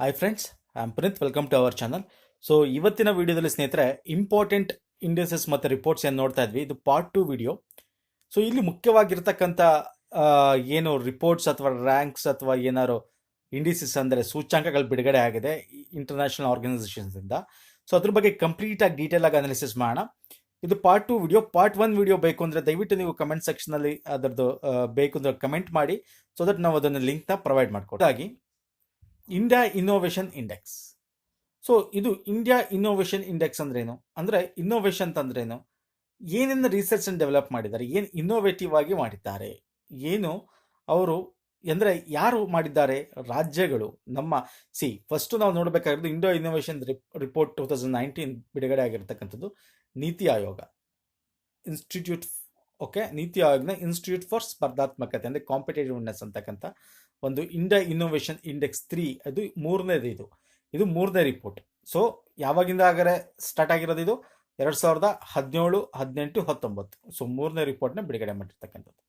Hi friends, I am ಪ್ರಿನ್ತ್. Welcome to our channel. So ಇವತ್ತಿನ ವಿಡಿಯೋದಲ್ಲಿ ಸ್ನೇಹಿತರೆ ಇಂಪಾರ್ಟೆಂಟ್ ಇಂಡಿಸಸ್ ಮತ್ತು ರಿಪೋರ್ಟ್ಸ್ ಏನು ನೋಡ್ತಾ ಇದ್ವಿ, ಇದು ಪಾರ್ಟ್ 2 ವಿಡಿಯೋ. ಸೊ ಇಲ್ಲಿ ಮುಖ್ಯವಾಗಿರ್ತಕ್ಕಂಥ ಏನು ರಿಪೋರ್ಟ್ಸ್ ಅಥವಾ ರ್ಯಾಂಕ್ಸ್ ಅಥವಾ ಏನಾದ್ರು ಇಂಡಿಸಿಸ್ ಅಂದರೆ ಸೂಚ್ಯಾಂಕಗಳು ಬಿಡುಗಡೆ ಆಗಿದೆ ಇಂಟರ್ನ್ಯಾಷನಲ್ ಆರ್ಗನೈಸೇಷನ್ಸಿಂದ. ಸೊ ಅದ್ರ ಬಗ್ಗೆ ಕಂಪ್ಲೀಟಾಗಿ ಡೀಟೇಲಾಗಿ ಅನಾಲಿಸಿಸ್ ಮಾಡೋಣ. ಇದು ಪಾರ್ಟ್ 2 ವಿಡಿಯೋ. ಪಾರ್ಟ್ 1 ವಿಡಿಯೋ ಬೇಕು ಅಂದರೆ ದಯವಿಟ್ಟು ನೀವು ಕಮೆಂಟ್ ಸೆಕ್ಷನಲ್ಲಿ ಅದರದ್ದು ಬೇಕು ಅಂದರೆ ಕಮೆಂಟ್ ಮಾಡಿ, ಸೊ ದಟ್ ನಾವು ಅದನ್ನು ಲಿಂಕ್ನ ಪ್ರೊವೈಡ್ ಮಾಡ್ಕೊಡಾಗಿ. India innovation index. ಸೊ ಇದು ಇಂಡಿಯಾ ಇನ್ನೋವೇಷನ್ ಇಂಡೆಕ್ಸ್ ಅಂದ್ರೇನು, ಅಂದರೆ ಇನ್ನೋವೇಷನ್ ಅಂತಂದ್ರೇನು, ಏನೇನು ರಿಸರ್ಚ್ ಅಂಡ್ ಡೆವಲಪ್ ಮಾಡಿದ್ದಾರೆ, ಏನು ಇನ್ನೋವೇಟಿವ್ ಆಗಿ ಮಾಡಿದ್ದಾರೆ, ಏನು ಅವರು ಅಂದರೆ ಯಾರು ಮಾಡಿದ್ದಾರೆ, ರಾಜ್ಯಗಳು. ನಮ್ಮ ಫಸ್ಟ್ ನಾವು ನೋಡಬೇಕಾಗಿರೋದು ಇಂಡಿಯಾ ಇನ್ನೋವೇಷನ್ ರಿಪೋರ್ಟ್ 2019 ಬಿಡುಗಡೆ ಆಗಿರ್ತಕ್ಕಂಥದ್ದು ನೀತಿ ಆಯೋಗ ಇನ್ಸ್ಟಿಟ್ಯೂಟ್. ಓಕೆ, ನೀತಿ ಆಯೋಗನ ಇನ್ಸ್ಟಿಟ್ಯೂಟ್ ಫಾರ್ ಸ್ಪರ್ಧಾತ್ಮಕತೆ ಅಂದರೆ ಕಾಂಪಿಟೇಟಿವ್ನೆಸ್ ಅಂತಕ್ಕಂಥ ಒಂದು ಇಂಡಿಯಾ ಇನ್ನೋವೇಷನ್ ಇಂಡೆಕ್ಸ್ 3, ಅದು ಮೂರನೇದು. ಇದು ಮೂರನೇ ರಿಪೋರ್ಟ್. ಸೊ ಯಾವಾಗಿಂದ ಆಗರೆ ಸ್ಟಾರ್ಟ್ ಆಗಿರೋದು, ಇದು 2017, 18, 19. ಸೊ ಮೂರನೇ ರಿಪೋರ್ಟ್ನ ಬಿಡುಗಡೆ ಮಾಡಿರ್ತಕ್ಕಂಥದ್ದು.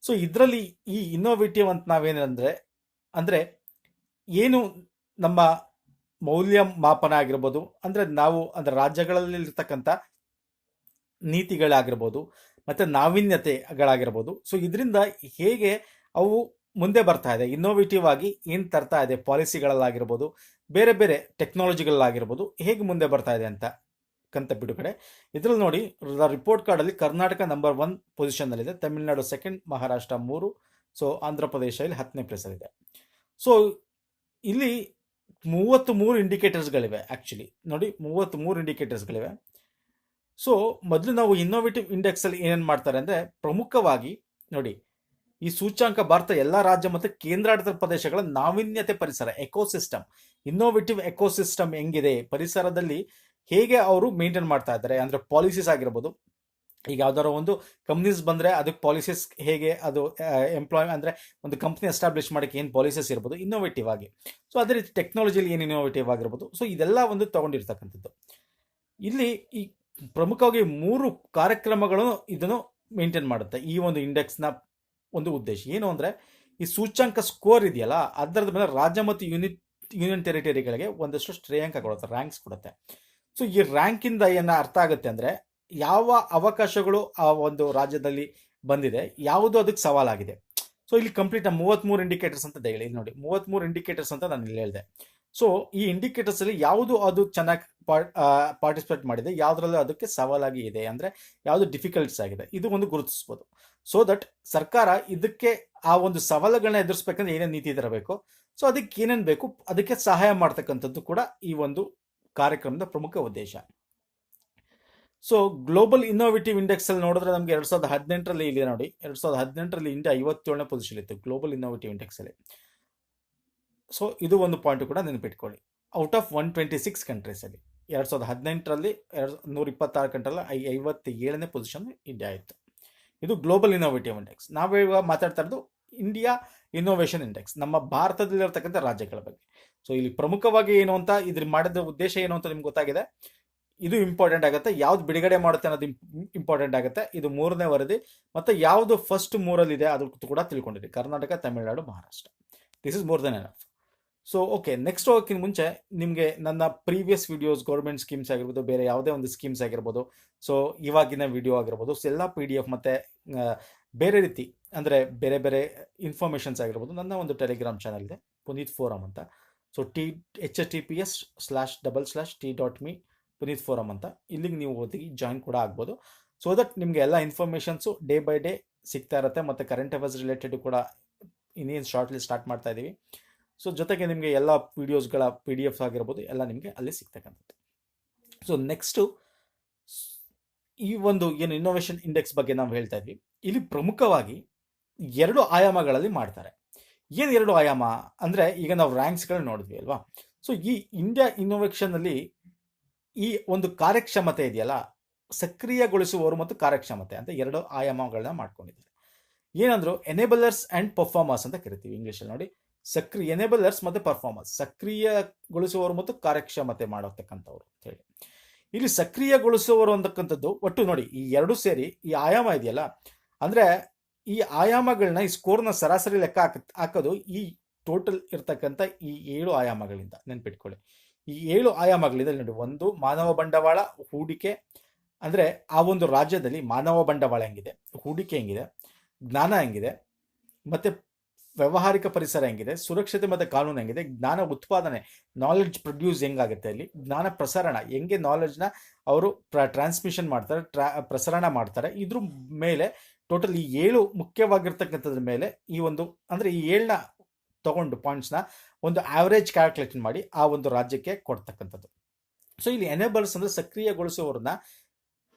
ಸೊ ಇದರಲ್ಲಿ ಈ ಇನ್ನೋವೇಟಿವ್ ಅಂತ ನಾವೇನಂದ್ರೆ ಅಂದರೆ ಏನು ನಮ್ಮ ಮೌಲ್ಯ ಮಾಪನ ಆಗಿರ್ಬೋದು, ಅಂದರೆ ನಾವು ಅಂದರೆ ರಾಜ್ಯಗಳಲ್ಲಿ ಇರ್ತಕ್ಕಂಥ ನೀತಿಗಳಾಗಿರ್ಬೋದು ಮತ್ತು ನಾವೀನ್ಯತೆಗಳಾಗಿರ್ಬೋದು. ಸೊ ಇದರಿಂದ ಹೇಗೆ ಅವು ಮುಂದೆ ಬರ್ತಾ ಇದೆ, ಇನ್ನೋವೇಟಿವ್ ಆಗಿ ಏನು ತರ್ತಾ ಇದೆ, ಪಾಲಿಸಿಗಳಲ್ಲಾಗಿರ್ಬೋದು, ಬೇರೆ ಬೇರೆ ಟೆಕ್ನಾಲಜಿಗಳಲ್ಲಾಗಿರ್ಬೋದು, ಹೇಗೆ ಮುಂದೆ ಬರ್ತಾ ಇದೆ ಅಂತ ಬಿಡುಗಡೆ. ಇದರಲ್ಲಿ ನೋಡಿ, ರಿಪೋರ್ಟ್ ಕಾರ್ಡಲ್ಲಿ ಕರ್ನಾಟಕ ನಂಬರ್ 1 ಪೊಸಿಷನ್ನಲ್ಲಿದೆ, ತಮಿಳುನಾಡು 2nd, ಮಹಾರಾಷ್ಟ್ರ 3, ಸೊ ಆಂಧ್ರ ಪ್ರದೇಶ ಇಲ್ಲಿ 10ನೇ ಪ್ಲೇಸಲ್ಲಿದೆ. ಸೊ ಇಲ್ಲಿ 33 ಇಂಡಿಕೇಟರ್ಸ್ಗಳಿವೆ. ಆ್ಯಕ್ಚುಲಿ ನೋಡಿ, 33 ಇಂಡಿಕೇಟರ್ಸ್ಗಳಿವೆ. ಸೊ ಮೊದಲು ನಾವು ಇನ್ನೋವೇಟಿವ್ ಇಂಡೆಕ್ಸಲ್ಲಿ ಏನೇನು ಮಾಡ್ತಾರೆ ಅಂದರೆ, ಪ್ರಮುಖವಾಗಿ ನೋಡಿ, ಈ ಸೂಚ್ಯಾಂಕ ಭಾರತ ಎಲ್ಲ ರಾಜ್ಯ ಮತ್ತು ಕೇಂದ್ರಾಡಳಿತ ಪ್ರದೇಶಗಳ ನಾವೀನ್ಯತೆ ಪರಿಸರ ಎಕೋಸಿಸ್ಟಮ್, ಇನ್ನೋವೇಟಿವ್ ಎಕೋಸಿಸ್ಟಮ್ ಹೆಂಗಿದೆ, ಪರಿಸರದಲ್ಲಿ ಹೇಗೆ ಅವರು ಮೇಂಟೈನ್ ಮಾಡ್ತಾ ಇದ್ದಾರೆ, ಅಂದರೆ ಪಾಲಿಸೀಸ್ ಆಗಿರ್ಬೋದು. ಈಗ ಯಾವ್ದಾದ್ರು ಒಂದು ಕಂಪ್ನೀಸ್ ಬಂದರೆ ಅದಕ್ಕೆ ಪಾಲಿಸೀಸ್ ಹೇಗೆ, ಅದು ಅಂದರೆ ಒಂದು ಕಂಪ್ನಿ ಎಸ್ಟಾಬ್ಲಿಷ್ ಮಾಡೋಕ್ಕೆ ಏನು ಪಾಲಿಸೀಸ್ ಇರ್ಬೋದು ಇನ್ನೋವೇಟಿವ್ ಆಗಿ. ಸೊ ಅದೇ ರೀತಿ ಟೆಕ್ನಾಲಜಿಲಿ ಏನು ಇನ್ನೋವೇಟಿವ್ ಆಗಿರ್ಬೋದು. ಸೊ ಇದೆಲ್ಲ ಒಂದು ತಗೊಂಡಿರ್ತಕ್ಕಂಥದ್ದು. ಇಲ್ಲಿ ಈ ಪ್ರಮುಖವಾಗಿ 3 ಕಾರ್ಯಕ್ರಮಗಳು ಇದನ್ನು ಮೇಂಟೈನ್ ಮಾಡುತ್ತೆ. ಈ ಒಂದು ಇಂಡೆಕ್ಸ್ನ ಒಂದು ಉದ್ದೇಶ ಏನು ಅಂದರೆ, ಈ ಸೂಚ್ಯಾಂಕ ಸ್ಕೋರ್ ಇದೆಯಲ್ಲ, ಅದರದ ಮೇಲೆ ರಾಜ್ಯ ಮತ್ತು ಯೂನಿಯನ್ ಟೆರಿಟರಿಗಳಿಗೆ ಒಂದಷ್ಟು ಶ್ರೇಯಾಂಕ ಕೊಡುತ್ತೆ, ರ್ಯಾಂಕ್ಸ್ ಕೊಡುತ್ತೆ. ಸೊ ಈ ರ್ಯಾಂಕಿಂದ ಏನು ಅರ್ಥ ಆಗುತ್ತೆ ಅಂದರೆ, ಯಾವ ಅವಕಾಶಗಳು ಆ ಒಂದು ರಾಜ್ಯದಲ್ಲಿ ಬಂದಿದೆ, ಯಾವುದು ಅದಕ್ಕೆ ಸವಾಲಾಗಿದೆ. ಸೊ ಇಲ್ಲಿ ಕಂಪ್ಲೀಟ್ 33 ಇಂಡಿಕೇಟರ್ಸ್ ಅಂತ ಹೇಳಿ ನೋಡಿ, 33 ಇಂಡಿಕೇಟರ್ಸ್ ಅಂತ ನಾನು ಇಲ್ಲಿ ಹೇಳಿದೆ. ಸೊ ಈ ಇಂಡಿಕೇಟರ್ಸಲ್ಲಿ ಯಾವುದು ಅದು ಚೆನ್ನಾಗಿ ಪಾರ್ಟಿಸಿಪೇಟ್ ಮಾಡಿದೆ, ಯಾವುದ್ರಲ್ಲೂ ಅದಕ್ಕೆ ಸವಾಲಾಗಿ ಇದೆ, ಅಂದರೆ ಯಾವುದು ಡಿಫಿಕಲ್ಟ್ಸ್ ಆಗಿದೆ, ಇದು ಒಂದು ಗುರುತಿಸ್ಬೋದು. ಸೊ ದಟ್ ಸರ್ಕಾರ ಇದಕ್ಕೆ ಆ ಒಂದು ಸವಾಲುಗಳನ್ನ ಎದುರಿಸ್ಬೇಕಂದ್ರೆ ಏನೇನು ನೀತಿ ತರಬೇಕು, ಸೊ ಅದಕ್ಕೆ ಏನೇನು ಬೇಕು ಅದಕ್ಕೆ ಸಹಾಯ ಮಾಡ್ತಕ್ಕಂಥದ್ದು ಕೂಡ ಈ ಒಂದು ಕಾರ್ಯಕ್ರಮದ ಪ್ರಮುಖ ಉದ್ದೇಶ. ಸೊ ಗ್ಲೋಬಲ್ ಇನ್ನೋವೇಟಿವ್ ಇಂಡೆಕ್ಸ್ ಅಲ್ಲಿ ನೋಡಿದ್ರೆ ನಮಗೆ 2018ರಲ್ಲಿ ಇಲ್ಲಿ ನೋಡಿ, 2018ರಲ್ಲಿ ಇಂಡಿಯಾ 57ನೇ ಪೊಸಿಷನ್ ಇತ್ತು ಗ್ಲೋಬಲ್ ಇನ್ನೋವೇಟಿವ್ ಇಂಡೆಕ್ಸ್ ಅಲ್ಲಿ. ಸೊ ಇದು ಒಂದು ಪಾಯಿಂಟ್ ಕೂಡ ನೆನಪಿಟ್ಕೊಳ್ಳಿ. ಔಟ್ ಆಫ್ 126 ಕಂಟ್ರೀಸಲ್ಲಿ 2018ರಲ್ಲಿ 126 ಕಂಟ್ರಿಯಲ್ಲಿ 57ನೇ ಪೊಸಿಷನ್ ಇಂಡಿಯಾ ಇತ್ತು. ಇದು ಗ್ಲೋಬಲ್ ಇನ್ನೋವೇಟಿವ್ ಇಂಡೆಕ್ಸ್. ನಾವಿವಾಗ ಮಾತಾಡ್ತಾ ಇರೋದು ಇಂಡಿಯಾ ಇನ್ನೋವೇಷನ್ ಇಂಡೆಕ್ಸ್, ನಮ್ಮ ಭಾರತದಲ್ಲಿರ್ತಕ್ಕಂಥ ರಾಜ್ಯಗಳ ಬಗ್ಗೆ. ಸೊ ಇಲ್ಲಿ ಪ್ರಮುಖವಾಗಿ ಏನು ಅಂತ, ಇದ್ರ ಮಾಡಿದ ಉದ್ದೇಶ ಏನು ಅಂತ ನಿಮ್ಗೆ ಗೊತ್ತಾಗಿದೆ. ಇದು ಇಂಪಾರ್ಟೆಂಟ್ ಆಗುತ್ತೆ, ಯಾವ್ದು ಬಿಡುಗಡೆ ಮಾಡುತ್ತೆ ಅನ್ನೋದು ಇಂಪಾರ್ಟೆಂಟ್ ಆಗುತ್ತೆ. ಇದು ಮೂರನೇ ವರದಿ, ಮತ್ತು ಯಾವುದು ಫಸ್ಟ್ 3ರಲ್ಲಿದೆ ಅದು ಕೂಡ ತಿಳ್ಕೊಂಡಿರಿ, Karnataka, Tamil Nadu, Maharashtra. This is more than enough. So okay, next ಹೋಗೋಕ್ಕಿಂತ ಮುಂಚೆ ನಿಮಗೆ ನನ್ನ ಪ್ರೀವಿಯಸ್ ವಿಡಿಯೋಸ್, ಗೌರ್ಮೆಂಟ್ ಸ್ಕೀಮ್ಸ್ ಆಗಿರ್ಬೋದು, ಬೇರೆ ಯಾವುದೇ ಒಂದು ಸ್ಕೀಮ್ಸ್ ಆಗಿರ್ಬೋದು, ಸೊ ಇವಾಗಿನ ವಿಡಿಯೋ ಆಗಿರ್ಬೋದು, ಸೊ ಎಲ್ಲ PDF ಮತ್ತು ಬೇರೆ ರೀತಿ ಅಂದರೆ ಬೇರೆ ಬೇರೆ ಇನ್ಫಾರ್ಮೇಷನ್ಸ್ ಆಗಿರ್ಬೋದು, ನನ್ನ ಒಂದು ಟೆಲಿಗ್ರಾಮ್ ಚಾನಲ್ ಇದೆ, ಪುನೀತ್ ಫೋರಮ್ ಅಂತ. ಸೊ https://t.me ಪುನೀತ್ ಫೋರಮ್ ಅಂತ, ಇಲ್ಲಿಗೆ ನೀವು ಓದಿ ಜಾಯಿನ್ ಕೂಡ ಆಗ್ಬೋದು. ಸೊ ದಟ್ ನಿಮಗೆ ಎಲ್ಲ ಇನ್ಫಾರ್ಮೇಷನ್ಸು ಡೇ ಬೈ ಡೇ ಸಿಗ್ತಾ ಇರುತ್ತೆ, ಮತ್ತು ಕರೆಂಟ್ ಅಫೇರ್ಸ್ ರಿಲೇಟೆಡ್ ಕೂಡ ಇನ್ನೇನು ಶಾರ್ಟ್ಲಿ ಸ್ಟಾರ್ಟ್ ಮಾಡ್ತಾ ಇದ್ದೀವಿ. ಸೊ ಜೊತೆಗೆ ನಿಮಗೆ ಎಲ್ಲ ವಿಡಿಯೋಸ್ಗಳ PDF ಆಗಿರ್ಬೋದು ಎಲ್ಲ ನಿಮಗೆ ಅಲ್ಲಿ ಸಿಗ್ತಕ್ಕಂಥದ್ದು. ಸೊ ನೆಕ್ಸ್ಟು ಈ ಒಂದು ಏನು ಇನ್ನೋವೇಷನ್ ಇಂಡೆಕ್ಸ್ ಬಗ್ಗೆ ನಾವು ಹೇಳ್ತಾ ಇದ್ವಿ, ಇಲ್ಲಿ ಪ್ರಮುಖವಾಗಿ 2 ಆಯಾಮಗಳಲ್ಲಿ ಮಾಡ್ತಾರೆ. ಏನು 2 ಆಯಾಮ ಅಂದರೆ, ಈಗ ನಾವು ರ್ಯಾಂಕ್ಸ್ಗಳನ್ನ ನೋಡಿದ್ವಿ ಅಲ್ವಾ. ಸೊ ಈ ಇಂಡಿಯಾ ಇನ್ನೋವೇಷನಲ್ಲಿ ಈ ಒಂದು ಕಾರ್ಯಕ್ಷಮತೆ ಇದೆಯಲ್ಲ, ಸಕ್ರಿಯಗೊಳಿಸುವವರು ಮತ್ತು ಕಾರ್ಯಕ್ಷಮತೆ ಅಂತ 2 ಆಯಾಮಗಳನ್ನ ಮಾಡ್ಕೊಂಡಿದ್ದಾರೆ. ಏನಂದ್ರು, ಎನೇಬಲರ್ಸ್ ಆ್ಯಂಡ್ ಪರ್ಫಾರ್ಮರ್ಸ್ ಅಂತ ಕರಿತೀವಿ ಇಂಗ್ಲೀಷಲ್ಲಿ ನೋಡಿ. ಎನೇಬಲರ್ಸ್ ಮತ್ತು ಪರ್ಫಾರ್ಮರ್ಸ್, ಸಕ್ರಿಯಗೊಳಿಸುವವರು ಮತ್ತು ಕಾರ್ಯಕ್ಷಮತೆ ಮಾಡತಕ್ಕಂಥವ್ರು ಅಂತ ಹೇಳಿ. ಇಲ್ಲಿ ಸಕ್ರಿಯಗೊಳಿಸುವವರು ಅಂತಕ್ಕಂಥದ್ದು ಒಟ್ಟು ನೋಡಿ, ಈ 2 ಸೇರಿ ಈ ಆಯಾಮ ಇದೆಯಲ್ಲ, ಅಂದರೆ ಈ ಆಯಾಮಗಳನ್ನ, ಈ ಸ್ಕೋರ್ನ ಸರಾಸರಿ ಲೆಕ್ಕ ಹಾಕೋದು ಈ ಟೋಟಲ್ ಇರ್ತಕ್ಕಂಥ ಈ 7 ಆಯಾಮಗಳಿಂದ ನೆನ್ಪಿಟ್ಕೊಳ್ಳಿ. ಈ 7 ಆಯಾಮಗಳಿಂದ ನೋಡಿ, ಒಂದು ಮಾನವ ಬಂಡವಾಳ ಹೂಡಿಕೆ, ಅಂದರೆ ಆ ಒಂದು ರಾಜ್ಯದಲ್ಲಿ ಮಾನವ ಬಂಡವಾಳ ಹೆಂಗಿದೆ, ಹೂಡಿಕೆ ಹೆಂಗಿದೆ, ಜ್ಞಾನ ಹೆಂಗಿದೆ, ಮತ್ತೆ ವ್ಯಾವಹಾರಿಕ ಪರಿಸರ ಹೆಂಗಿದೆ, ಸುರಕ್ಷತೆ ಮತ್ತು ಕಾನೂನು ಹೆಂಗಿದೆ, ಜ್ಞಾನ ಉತ್ಪಾದನೆ ನಾಲೆಡ್ಜ್ ಪ್ರೊಡ್ಯೂಸ್ ಹೆಂಗಾಗುತ್ತೆ, ಅಲ್ಲಿ ಜ್ಞಾನ ಪ್ರಸರಣ ಹೆಂಗೆ ನಾಲೆಡ್ಜ್ನ ಅವರು ಟ್ರಾನ್ಸ್ಮಿಷನ್ ಮಾಡ್ತಾರೆ, ಪ್ರಸರಣ ಮಾಡ್ತಾರೆ. ಇದ್ರ ಮೇಲೆ ಟೋಟಲ್ ಈ 7 ಮುಖ್ಯವಾಗಿರ್ತಕ್ಕಂಥದ್ರ ಮೇಲೆ ಈ ಒಂದು, ಅಂದರೆ ಈ 7ನ ತಗೊಂಡು ಪಾಯಿಂಟ್ಸ್ನ ಒಂದು ಆವರೇಜ್ ಕ್ಯಾಲ್ಕುಲೇಷನ್ ಮಾಡಿ ಆ ಒಂದು ರಾಜ್ಯಕ್ಕೆ ಕೊಡ್ತಕ್ಕಂಥದ್ದು. ಸೊ ಇಲ್ಲಿ ಎನೇಬಲ್ಸ್ ಅಂದರೆ ಸಕ್ರಿಯಗೊಳಿಸುವವ್ರನ್ನ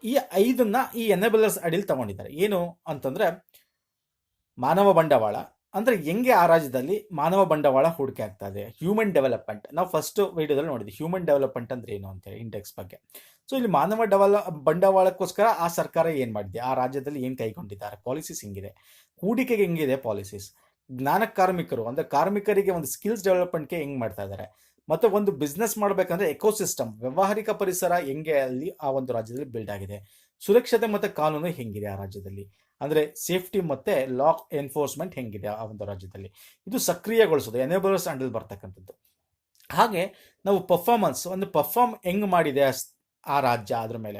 ಈ 5ನ್ನ ಈ ಎನೇಬಲರ್ಸ್ ಅಡಿಯಲ್ಲಿ ತಗೊಂಡಿದ್ದಾರೆ. ಏನು ಅಂತಂದ್ರೆ ಮಾನವ ಬಂಡವಾಳ ಅಂದ್ರೆ ಹೆಂಗೆ ಆ ರಾಜ್ಯದಲ್ಲಿ ಮಾನವ ಬಂಡವಾಳ ಹೂಡಿಕೆ ಆಗ್ತಾ ಇದೆ, ಹ್ಯೂಮನ್ ಡೆವಲಪ್ಮೆಂಟ್. ನಾವು ಫಸ್ಟ್ ವಿಡಿಯೋದಲ್ಲಿ ನೋಡಿದ್ವಿ ಹ್ಯೂಮನ್ ಡೆವಲಪ್ಮೆಂಟ್ ಅಂದ್ರೆ ಏನು ಅಂತೇಳಿ ಇಂಡೆಕ್ಸ್ ಬಗ್ಗೆ. ಸೊ ಇಲ್ಲಿ ಮಾನವ ಬಂಡವಾಳಕ್ಕೋಸ್ಕರ ಆ ಸರ್ಕಾರ ಏನ್ ಮಾಡಿದೆ, ಆ ರಾಜ್ಯದಲ್ಲಿ ಏನ್ ಕೈಗೊಂಡಿದ್ದಾರೆ, ಪಾಲಿಸೀಸ್ ಹೆಂಗಿದೆ, ಹೂಡಿಕೆಗೆ ಹೆಂಗಿದೆ ಪಾಲಿಸೀಸ್, ಜ್ಞಾನ ಕಾರ್ಮಿಕರು ಅಂದ್ರೆ ಕಾರ್ಮಿಕರಿಗೆ ಒಂದು ಸ್ಕಿಲ್ಸ್ ಡೆವಲಪ್ಮೆಂಟ್ಗೆ ಹೆಂಗ್ ಮಾಡ್ತಾ ಇದ್ದಾರೆ, ಮತ್ತೆ ಒಂದು ಬಿಸ್ನೆಸ್ ಮಾಡ್ಬೇಕಂದ್ರೆ ಎಕೋಸಿಸ್ಟಮ್ ವ್ಯಾವಹಾರಿಕ ಪರಿಸರ ಹೆಂಗೆ ಅಲ್ಲಿ ಆ ಒಂದು ರಾಜ್ಯದಲ್ಲಿ ಬಿಲ್ಡ್ ಆಗಿದೆ, ಸುರಕ್ಷತೆ ಮತ್ತೆ ಕಾನೂನು ಹೆಂಗಿದೆ ಆ ರಾಜ್ಯದಲ್ಲಿ, ಅಂದ್ರೆ ಸೇಫ್ಟಿ ಮತ್ತೆ ಲಾ ಎನ್ಫೋರ್ಸ್ಮೆಂಟ್ ಹೆಂಗಿದೆ ಆ ಒಂದು ರಾಜ್ಯದಲ್ಲಿ, ಇದು ಸಕ್ರಿಯಗೊಳಿಸೋದು ಎನೇಬಲರ್ಸ್ ಅಂಡಲ್ ಬರ್ತಕ್ಕಂಥದ್ದು. ಹಾಗೆ ನಾವು ಪರ್ಫಾರ್ಮೆನ್ಸ್, ಒಂದು ಪರ್ಫಾರ್ಮ್ ಹೆಂಗ್ ಮಾಡಿದೆ ಆ ರಾಜ್ಯ ಅದ್ರ ಮೇಲೆ,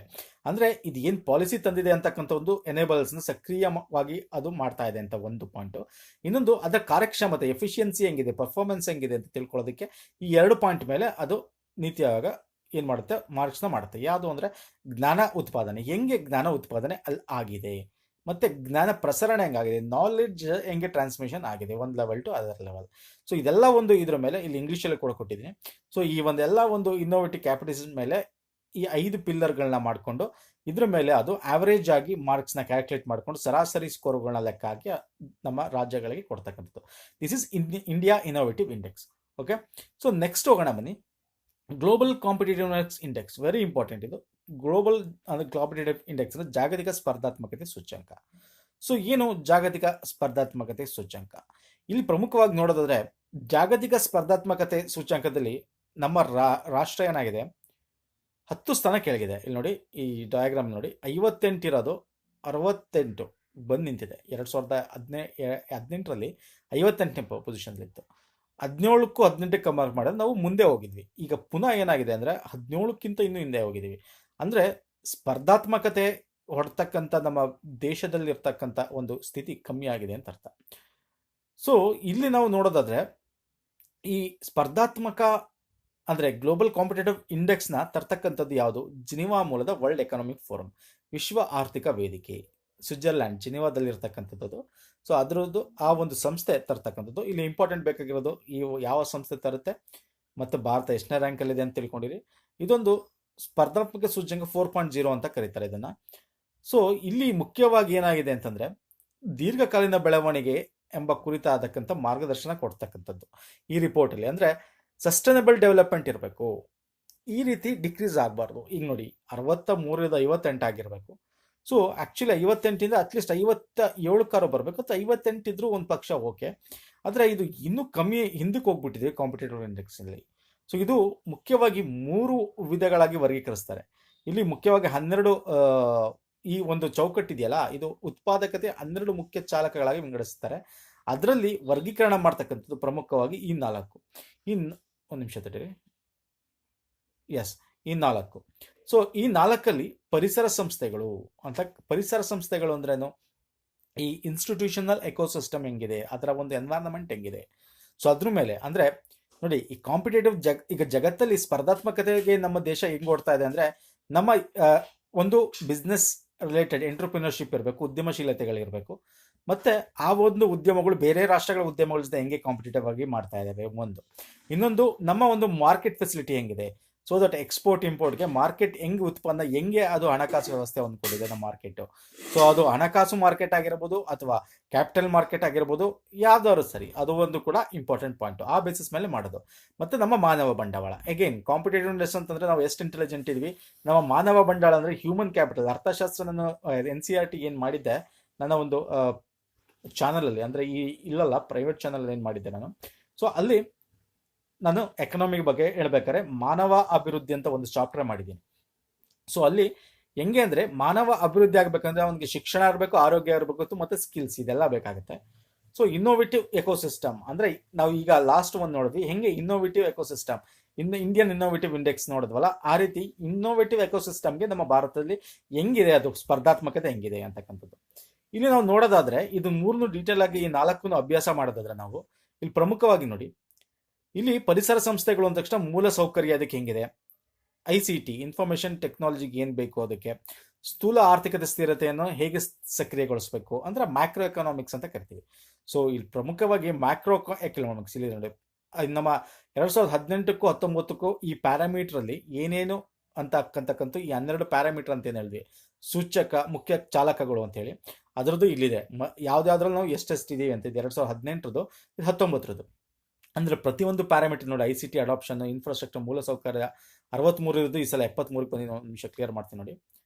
ಅಂದ್ರೆ ಇದು ಏನ್ ಪಾಲಿಸಿ ತಂದಿದೆ ಅಂತಕ್ಕಂಥ ಒಂದು ಎನೇಬಲ್ಸ್ನ ಸಕ್ರಿಯವಾಗಿ ಅದು ಮಾಡ್ತಾ ಇದೆ ಅಂತ ಒಂದು ಪಾಯಿಂಟ್. ಇನ್ನೊಂದು ಅದರ ಕಾರ್ಯಕ್ಷಮತೆ ಎಫಿಷಿಯನ್ಸಿ ಹೆಂಗಿದೆ, ಪರ್ಫಾರ್ಮೆನ್ಸ್ ಹೆಂಗಿದೆ ಅಂತ ತಿಳ್ಕೊಳ್ಳೋದಕ್ಕೆ ಈ 2 ಪಾಯಿಂಟ್ ಮೇಲೆ ಅದು ನೀತಿ ಆಯೋಗ ಏನ್ ಮಾಡುತ್ತೆ, ಮಾರ್ಕ್ಸ್ನ ಮಾಡುತ್ತೆ. ಯಾವುದು ಅಂದ್ರೆ ಜ್ಞಾನ ಉತ್ಪಾದನೆ, ಹೆಂಗೆ ಜ್ಞಾನ ಉತ್ಪಾದನೆ ಅಲ್ಲಿ ಆಗಿದೆ, ಮತ್ತೆ ಜ್ಞಾನ ಪ್ರಸರಣ ಹೆಂಗಾಗಿದೆ, ನಾಲೆಡ್ಜ್ ಹೆಂಗೆ ಟ್ರಾನ್ಸ್ಮಿಷನ್ ಆಗಿದೆ ಒಂದು level to other level. So ಇದೆಲ್ಲ ಒಂದು ಇದ್ರ ಮೇಲೆ ಇಲ್ಲಿ ಇಂಗ್ಲೀಷಲ್ಲಿ ಕೂಡ ಕೊಟ್ಟಿದ್ದೀನಿ. ಸೊ ಈ ಒಂದೆಲ್ಲ ಒಂದು ಇನ್ನೋವೇಟಿವ್ ಕ್ಯಾಪಿಟಲಿಸಮ್ ಮೇಲೆ ಈ 5 ಪಿಲ್ಲರ್ಗಳನ್ನ ಮಾಡಿಕೊಂಡು ಇದ್ರ ಮೇಲೆ ಅದು ಆವರೇಜ್ ಆಗಿ ಮಾರ್ಕ್ಸ್ನ ಕ್ಯಾಲ್ಕುಲೇಟ್ ಮಾಡ್ಕೊಂಡು ಸರಾಸರಿ ಸ್ಕೋರ್ಗಳನ್ನ ಲೆಕ್ಕ ಹಾಕಿ ನಮ್ಮ ರಾಜ್ಯಗಳಿಗೆ ಕೊಡ್ತಕ್ಕಂಥದ್ದು. This is India innovative index. Okay, so next ಹೋಗೋಣ ಬನ್ನಿ. Global competitiveness index, very important ಇದು. ಗ್ಲೋಬಲ್ ಅಂದ್ರೆ ಕಾಂಪಿಟೇಟಿವ್ ಇಂಡೆಕ್ಸ್ ಅಂದ್ರೆ ಜಾಗತಿಕ ಸ್ಪರ್ಧಾತ್ಮಕತೆ ಸೂಚ್ಯಂಕ. ಸೊ ಏನು ಜಾಗತಿಕ ಸ್ಪರ್ಧಾತ್ಮಕತೆ ಸೂಚ್ಯಂಕ, ಇಲ್ಲಿ ಪ್ರಮುಖವಾಗಿ ನೋಡೋದಾದ್ರೆ ಜಾಗತಿಕ ಸ್ಪರ್ಧಾತ್ಮಕತೆ ಸೂಚ್ಯಂಕದಲ್ಲಿ ನಮ್ಮ ರಾಷ್ಟ್ರ ಏನಾಗಿದೆ 10 ಸ್ಥಾನ ಕೆಳಗಿದೆ. ಇಲ್ಲಿ ನೋಡಿ ಈ ಡಯಾಗ್ರಾಮ್ ನೋಡಿ, 58 ಇರೋದು 68 ಬಂದು ನಿಂತಿದೆ. 2018ರಲ್ಲಿ 58ನೇ ಪೊಸಿಷನ್ಲಿತ್ತು. 17ಕ್ಕೂ 18ಕ್ಕೆ ಕಂಪೇರ್ ಮಾಡಿದ್ರೆ ನಾವು ಮುಂದೆ ಹೋಗಿದ್ವಿ. ಈಗ ಪುನಃ ಏನಾಗಿದೆ ಅಂದ್ರೆ 17ಕ್ಕಿಂತ ಇನ್ನೂ ಹಿಂದೆ ಹೋಗಿದ್ದೀವಿ. ಅಂದ್ರೆ ಸ್ಪರ್ಧಾತ್ಮಕತೆ ಹೊಡ್ತಕ್ಕಂಥ ನಮ್ಮ ದೇಶದಲ್ಲಿ ಇರ್ತಕ್ಕಂಥ ಒಂದು ಸ್ಥಿತಿ ಕಮ್ಮಿ ಆಗಿದೆ ಅಂತ ಅರ್ಥ. ಸೊ ಇಲ್ಲಿ ನಾವು ನೋಡೋದಾದ್ರೆ ಈ ಸ್ಪರ್ಧಾತ್ಮಕ ಅಂದ್ರೆ ಗ್ಲೋಬಲ್ ಕಾಂಪಿಟೇಟಿವ್ ಇಂಡೆಕ್ಸ್ನ ತರ್ತಕ್ಕಂಥದ್ದು ಯಾವುದು, ಜಿನಿವಾ ಮೂಲದ ವರ್ಲ್ಡ್ ಎಕನಾಮಿಕ್ ಫೋರಂ, ವಿಶ್ವ ಆರ್ಥಿಕ ವೇದಿಕೆ, ಸ್ವಿಟ್ಜರ್ಲ್ಯಾಂಡ್ ಜಿನಿವಾದಲ್ಲಿ ಇರ್ತಕ್ಕಂಥದ್ದು. ಸೊ ಅದರದ್ದು ಆ ಒಂದು ಸಂಸ್ಥೆ ತರ್ತಕ್ಕಂಥದ್ದು. ಇಲ್ಲಿ ಇಂಪಾರ್ಟೆಂಟ್ ಬೇಕಾಗಿರೋದು ಈ ಯಾವ ಸಂಸ್ಥೆ ತರುತ್ತೆ ಮತ್ತು ಭಾರತ ಎಷ್ಟನೇ ರ್ಯಾಂಕಲ್ಲಿದೆ ಅಂತ ತಿಳ್ಕೊಂಡಿರಿ. ಇದೊಂದು ಸ್ಪರ್ಧಾತ್ಮಕ ಸೂಚ್ಯಂಕ 4.0 ಅಂತ ಕರೀತಾರೆ ಇದನ್ನ. ಸೊ ಇಲ್ಲಿ ಮುಖ್ಯವಾಗಿ ಏನಾಗಿದೆ ಅಂತಂದ್ರೆ ದೀರ್ಘಕಾಲೀನ ಬೆಳವಣಿಗೆ ಎಂಬ ಕುರಿತಾದಕ್ಕಂಥ ಮಾರ್ಗದರ್ಶನ ಕೊಡ್ತಕ್ಕಂಥದ್ದು ಈ ರಿಪೋರ್ಟಲ್ಲಿ. ಅಂದ್ರೆ ಸಸ್ಟೈನಬಲ್ ಡೆವಲಪ್ಮೆಂಟ್ ಇರಬೇಕು, ಈ ರೀತಿ ಡಿಕ್ರೀಸ್ ಆಗಬಾರ್ದು. ಈಗ ನೋಡಿ 63ರಿಂದ 58 ಆಗಿರಬೇಕು. ಸೊ ಆಕ್ಚುಲಿ 58ಇಂದ ಅಟ್ಲೀಸ್ಟ್ 57 ಬರಬೇಕು, ಅಥವಾ 58 ಇದ್ರೂ ಒಂದು ಪಕ್ಷ ಓಕೆ. ಆದರೆ ಇದು ಇನ್ನೂ ಕಮ್ಮಿ ಹಿಂದಕ್ಕೆ ಹೋಗ್ಬಿಟ್ಟಿದೆ ಕಾಂಪಿಟೇಟಿವ್ ಇಂಡೆಕ್ಸ್ನಲ್ಲಿ. ಸೊ ಇದು ಮುಖ್ಯವಾಗಿ 3 ವಿಧಗಳಾಗಿ ವರ್ಗೀಕರಿಸ್ತಾರೆ. ಇಲ್ಲಿ ಮುಖ್ಯವಾಗಿ 12 ಈ ಒಂದು ಚೌಕಟ್ಟಿದೆಯಲ್ಲ, ಇದು ಉತ್ಪಾದಕತೆ 12 ಮುಖ್ಯ ಚಾಲಕಗಳಾಗಿ ವಿಂಗಡಿಸ್ತಾರೆ. ಅದರಲ್ಲಿ ವರ್ಗೀಕರಣ ಮಾಡ್ತಕ್ಕಂಥದ್ದು ಪ್ರಮುಖವಾಗಿ ಈ 4. ಒಂದು ನಿಮಿಷ ತಡೀರಿ. ಎಸ್, ಈ 4. ಸೊ ಈ 4ಅಲ್ಲಿ ಪರಿಸರ ಸಂಸ್ಥೆಗಳು ಅಂತ. ಪರಿಸರ ಸಂಸ್ಥೆಗಳು ಅಂದ್ರೇನು, ಈ ಇನ್ಸ್ಟಿಟ್ಯೂಷನಲ್ ಎಕೋಸಿಸ್ಟಮ್ ಹೆಂಗಿದೆ, ಅದರ ಒಂದು ಎನ್ವೈರನ್ಮೆಂಟ್ ಹೆಂಗಿದೆ. ಸೊ ಅದ್ರ ಮೇಲೆ ಅಂದ್ರೆ ನೋಡಿ, ಈ ಕಾಂಪಿಟೇಟಿವ್ ಈಗ ಜಗತ್ತಲ್ಲಿ ಸ್ಪರ್ಧಾತ್ಮಕತೆಗೆ ನಮ್ಮ ದೇಶ ಹೆಂಗ್ ಓಡ್ತಾ ಇದೆ ಅಂದ್ರೆ, ನಮ್ಮ ಒಂದು ಬಿಸ್ನೆಸ್ ರಿಲೇಟೆಡ್ ಎಂಟರ್ಪ್ರಿನರ್ಶಿಪ್ ಇರಬೇಕು, ಉದ್ಯಮಶೀಲತೆಗಳಿರಬೇಕು, ಮತ್ತೆ ಆ ಒಂದು ಉದ್ಯಮಗಳು ಬೇರೆ ರಾಷ್ಟ್ರಗಳ ಉದ್ಯಮಗಳ ಜೊತೆ ಹೆಂಗೆ ಕಾಂಪಿಟೇಟಿವ್ ಆಗಿ ಮಾಡ್ತಾ ಇದ್ದಾವೆ ಒಂದು. ಇನ್ನೊಂದು ನಮ್ಮ ಒಂದು ಮಾರ್ಕೆಟ್ ಫೆಸಿಲಿಟಿ ಹೆಂಗಿದೆ, ಸೊ ದಟ್ ಎಕ್ಸ್ಪೋರ್ಟ್ ಇಂಪೋರ್ಟ್ಗೆ ಮಾರ್ಕೆಟ್ ಹೆಂಗೆ ಉತ್ಪನ್ನ ಹೆಂಗೆ ಅದು ಹಣಕಾಸು ವ್ಯವಸ್ಥೆ ಹೊಂದ್ಕೊಂಡಿದೆ ನಮ್ಮ ಮಾರ್ಕೆಟ್. ಸೊ ಅದು ಹಣಕಾಸು ಮಾರ್ಕೆಟ್ ಆಗಿರ್ಬೋದು ಅಥವಾ ಕ್ಯಾಪಿಟಲ್ ಮಾರ್ಕೆಟ್ ಆಗಿರ್ಬೋದು, ಯಾವ್ದಾದ್ರು ಸರಿ, ಅದು ಒಂದು ಕೂಡ ಇಂಪಾರ್ಟೆಂಟ್ ಪಾಯಿಂಟ್. ಆ ಬೇಸಿಸ್ ಮೇಲೆ ಮಾಡೋದು. ಮತ್ತೆ ನಮ್ಮ ಮಾನವ ಬಂಡವಾಳ, ಅಗೇನ್ ಕಾಂಪಿಟೇಟಿವ್ನೆಸ್ ಅಂತಂದ್ರೆ ನಾವು ಎಷ್ಟು ಇಂಟೆಲಿಜೆಂಟ್ ಇದ್ವಿ. ನಮ್ಮ ಮಾನವ ಬಂಡವಾಳ ಅಂದ್ರೆ ಹ್ಯೂಮನ್ ಕ್ಯಾಪಿಟಲ್. ಅರ್ಥಶಾಸ್ತ್ರ ನಾನು NCERT ಏನು ಮಾಡಿದ್ದೆ ನನ್ನ ಒಂದು ಚಾನಲಲ್ಲಿ, ಅಂದರೆ ಈ ಇಲ್ಲಲ್ಲ ಪ್ರೈವೇಟ್ ಚಾನಲ್ ಏನು ಮಾಡಿದ್ದೆ ನಾನು. ಸೊ ಅಲ್ಲಿ ನಾನು ಎಕನಾಮಿಕ್ ಬಗ್ಗೆ ಹೇಳ್ಬೇಕಾದ್ರೆ ಮಾನವ ಅಭಿವೃದ್ಧಿ ಅಂತ ಒಂದು ಚಾಪ್ಟರ್ ಮಾಡಿದ್ದೀನಿ. ಸೊ ಅಲ್ಲಿ ಹೆಂಗೆ ಅಂದರೆ ಮಾನವ ಅಭಿವೃದ್ಧಿ ಆಗಬೇಕಂದ್ರೆ ಅವನಿಗೆ ಶಿಕ್ಷಣ ಇರಬೇಕು, ಆರೋಗ್ಯ ಇರಬೇಕು, ಮತ್ತು ಸ್ಕಿಲ್ಸ್ ಇದೆಲ್ಲ ಬೇಕಾಗುತ್ತೆ. ಸೊ ಇನ್ನೋವೇಟಿವ್ ಎಕೋಸಿಸ್ಟಮ್ ಅಂದರೆ ನಾವು ಈಗ ಲಾಸ್ಟ್ ಒಂದು ನೋಡಿದ್ವಿ ಹೆಂಗೆ innovative ecosystem Indian innovative index ನೋಡಿದ್ವಲ್ಲ, ಆ ರೀತಿ ಇನ್ನೋವೇಟಿವ್ ಎಕೋಸಿಸ್ಟಮ್ಗೆ ನಮ್ಮ ಭಾರತದಲ್ಲಿ ಹೆಂಗಿದೆ, ಅದು ಸ್ಪರ್ಧಾತ್ಮಕತೆ ಹೆಂಗಿದೆ ಅಂತಕ್ಕಂಥದ್ದು. ಇಲ್ಲಿ ನಾವು ನೋಡೋದಾದ್ರೆ ಇದು ಮೂರನ್ನು ಡೀಟೇಲ್ ಆಗಿ ಈ ನಾಲ್ಕನ್ನು ಅಭ್ಯಾಸ ಮಾಡೋದಾದ್ರೆ ನಾವು ಇಲ್ಲಿ ಪ್ರಮುಖವಾಗಿ ನೋಡಿ, ಇಲ್ಲಿ ಪರಿಸರ ಸಂಸ್ಥೆಗಳು ಅಂದ ತಕ್ಷಣ ಮೂಲ ಸೌಕರ್ಯ ಅದಕ್ಕೆ ಹೆಂಗಿದೆ, ICT ಇನ್ಫಾರ್ಮೇಶನ್ ಟೆಕ್ನಾಲಜಿಗೆ ಏನು ಬೇಕು, ಅದಕ್ಕೆ ಸ್ಥೂಲ ಆರ್ಥಿಕತೆ ಸ್ಥಿರತೆಯನ್ನು ಹೇಗೆ ಸಕ್ರಿಯಗೊಳಿಸಬೇಕು ಅಂದ್ರೆ ಮ್ಯಾಕ್ರೋ ಎಕನಾಮಿಕ್ಸ್ ಅಂತ ಕರಿತೀವಿ. ಸೊ ಇಲ್ಲಿ ಪ್ರಮುಖವಾಗಿ ಮ್ಯಾಕ್ರೋ ಎಕನಾಮಿಕ್ಸ್ ಇಲ್ಲಿ ನೋಡಿ ನಮ್ಮ 2018ಕ್ಕೂ 19ಕ್ಕೂ ಈ ಪ್ಯಾರಾಮೀಟರ್ ಅಲ್ಲಿ ಏನೇನು ಅಂತಕ್ಕಂತಕ್ಕಂತೂ ಈ 12 ಪ್ಯಾರಾಮೀಟರ್ ಅಂತ ಏನು ಹೇಳಿದ್ವಿ, ಸೂಚಕ ಮುಖ್ಯ ಚಾಲಕಗಳು ಅಂತ ಹೇಳಿ ಅದರದ್ದು ಇಲ್ಲಿದೆ. ಯಾವ್ದಾದ್ರಲ್ಲಿ ನಾವು ಎಷ್ಟೆಷ್ಟಿದೀವಿ ಅಂತ, 2018ರದು, 19ರದು. ಅಂದ್ರೆ ಪ್ರತಿಯೊಂದು ಪ್ಯಾರಾಮೀಟರ್ ನೋಡಿ, ICT ಅಡಾಪ್ಷನ್, ಇನ್ಫ್ರಾಸ್ಟ್ರಕ್ಚರ್, ಮೂಲಸೌಕರ್ಯ 63 ಇರೋದು, ಈ ಸಲ 73ಕ್ಕೆ ಬಂದು ಒಂದು ನಿಮಿಷ ಕ್ಲಿಯರ್ ಮಾಡ್ತೀನಿ ನೋಡಿ.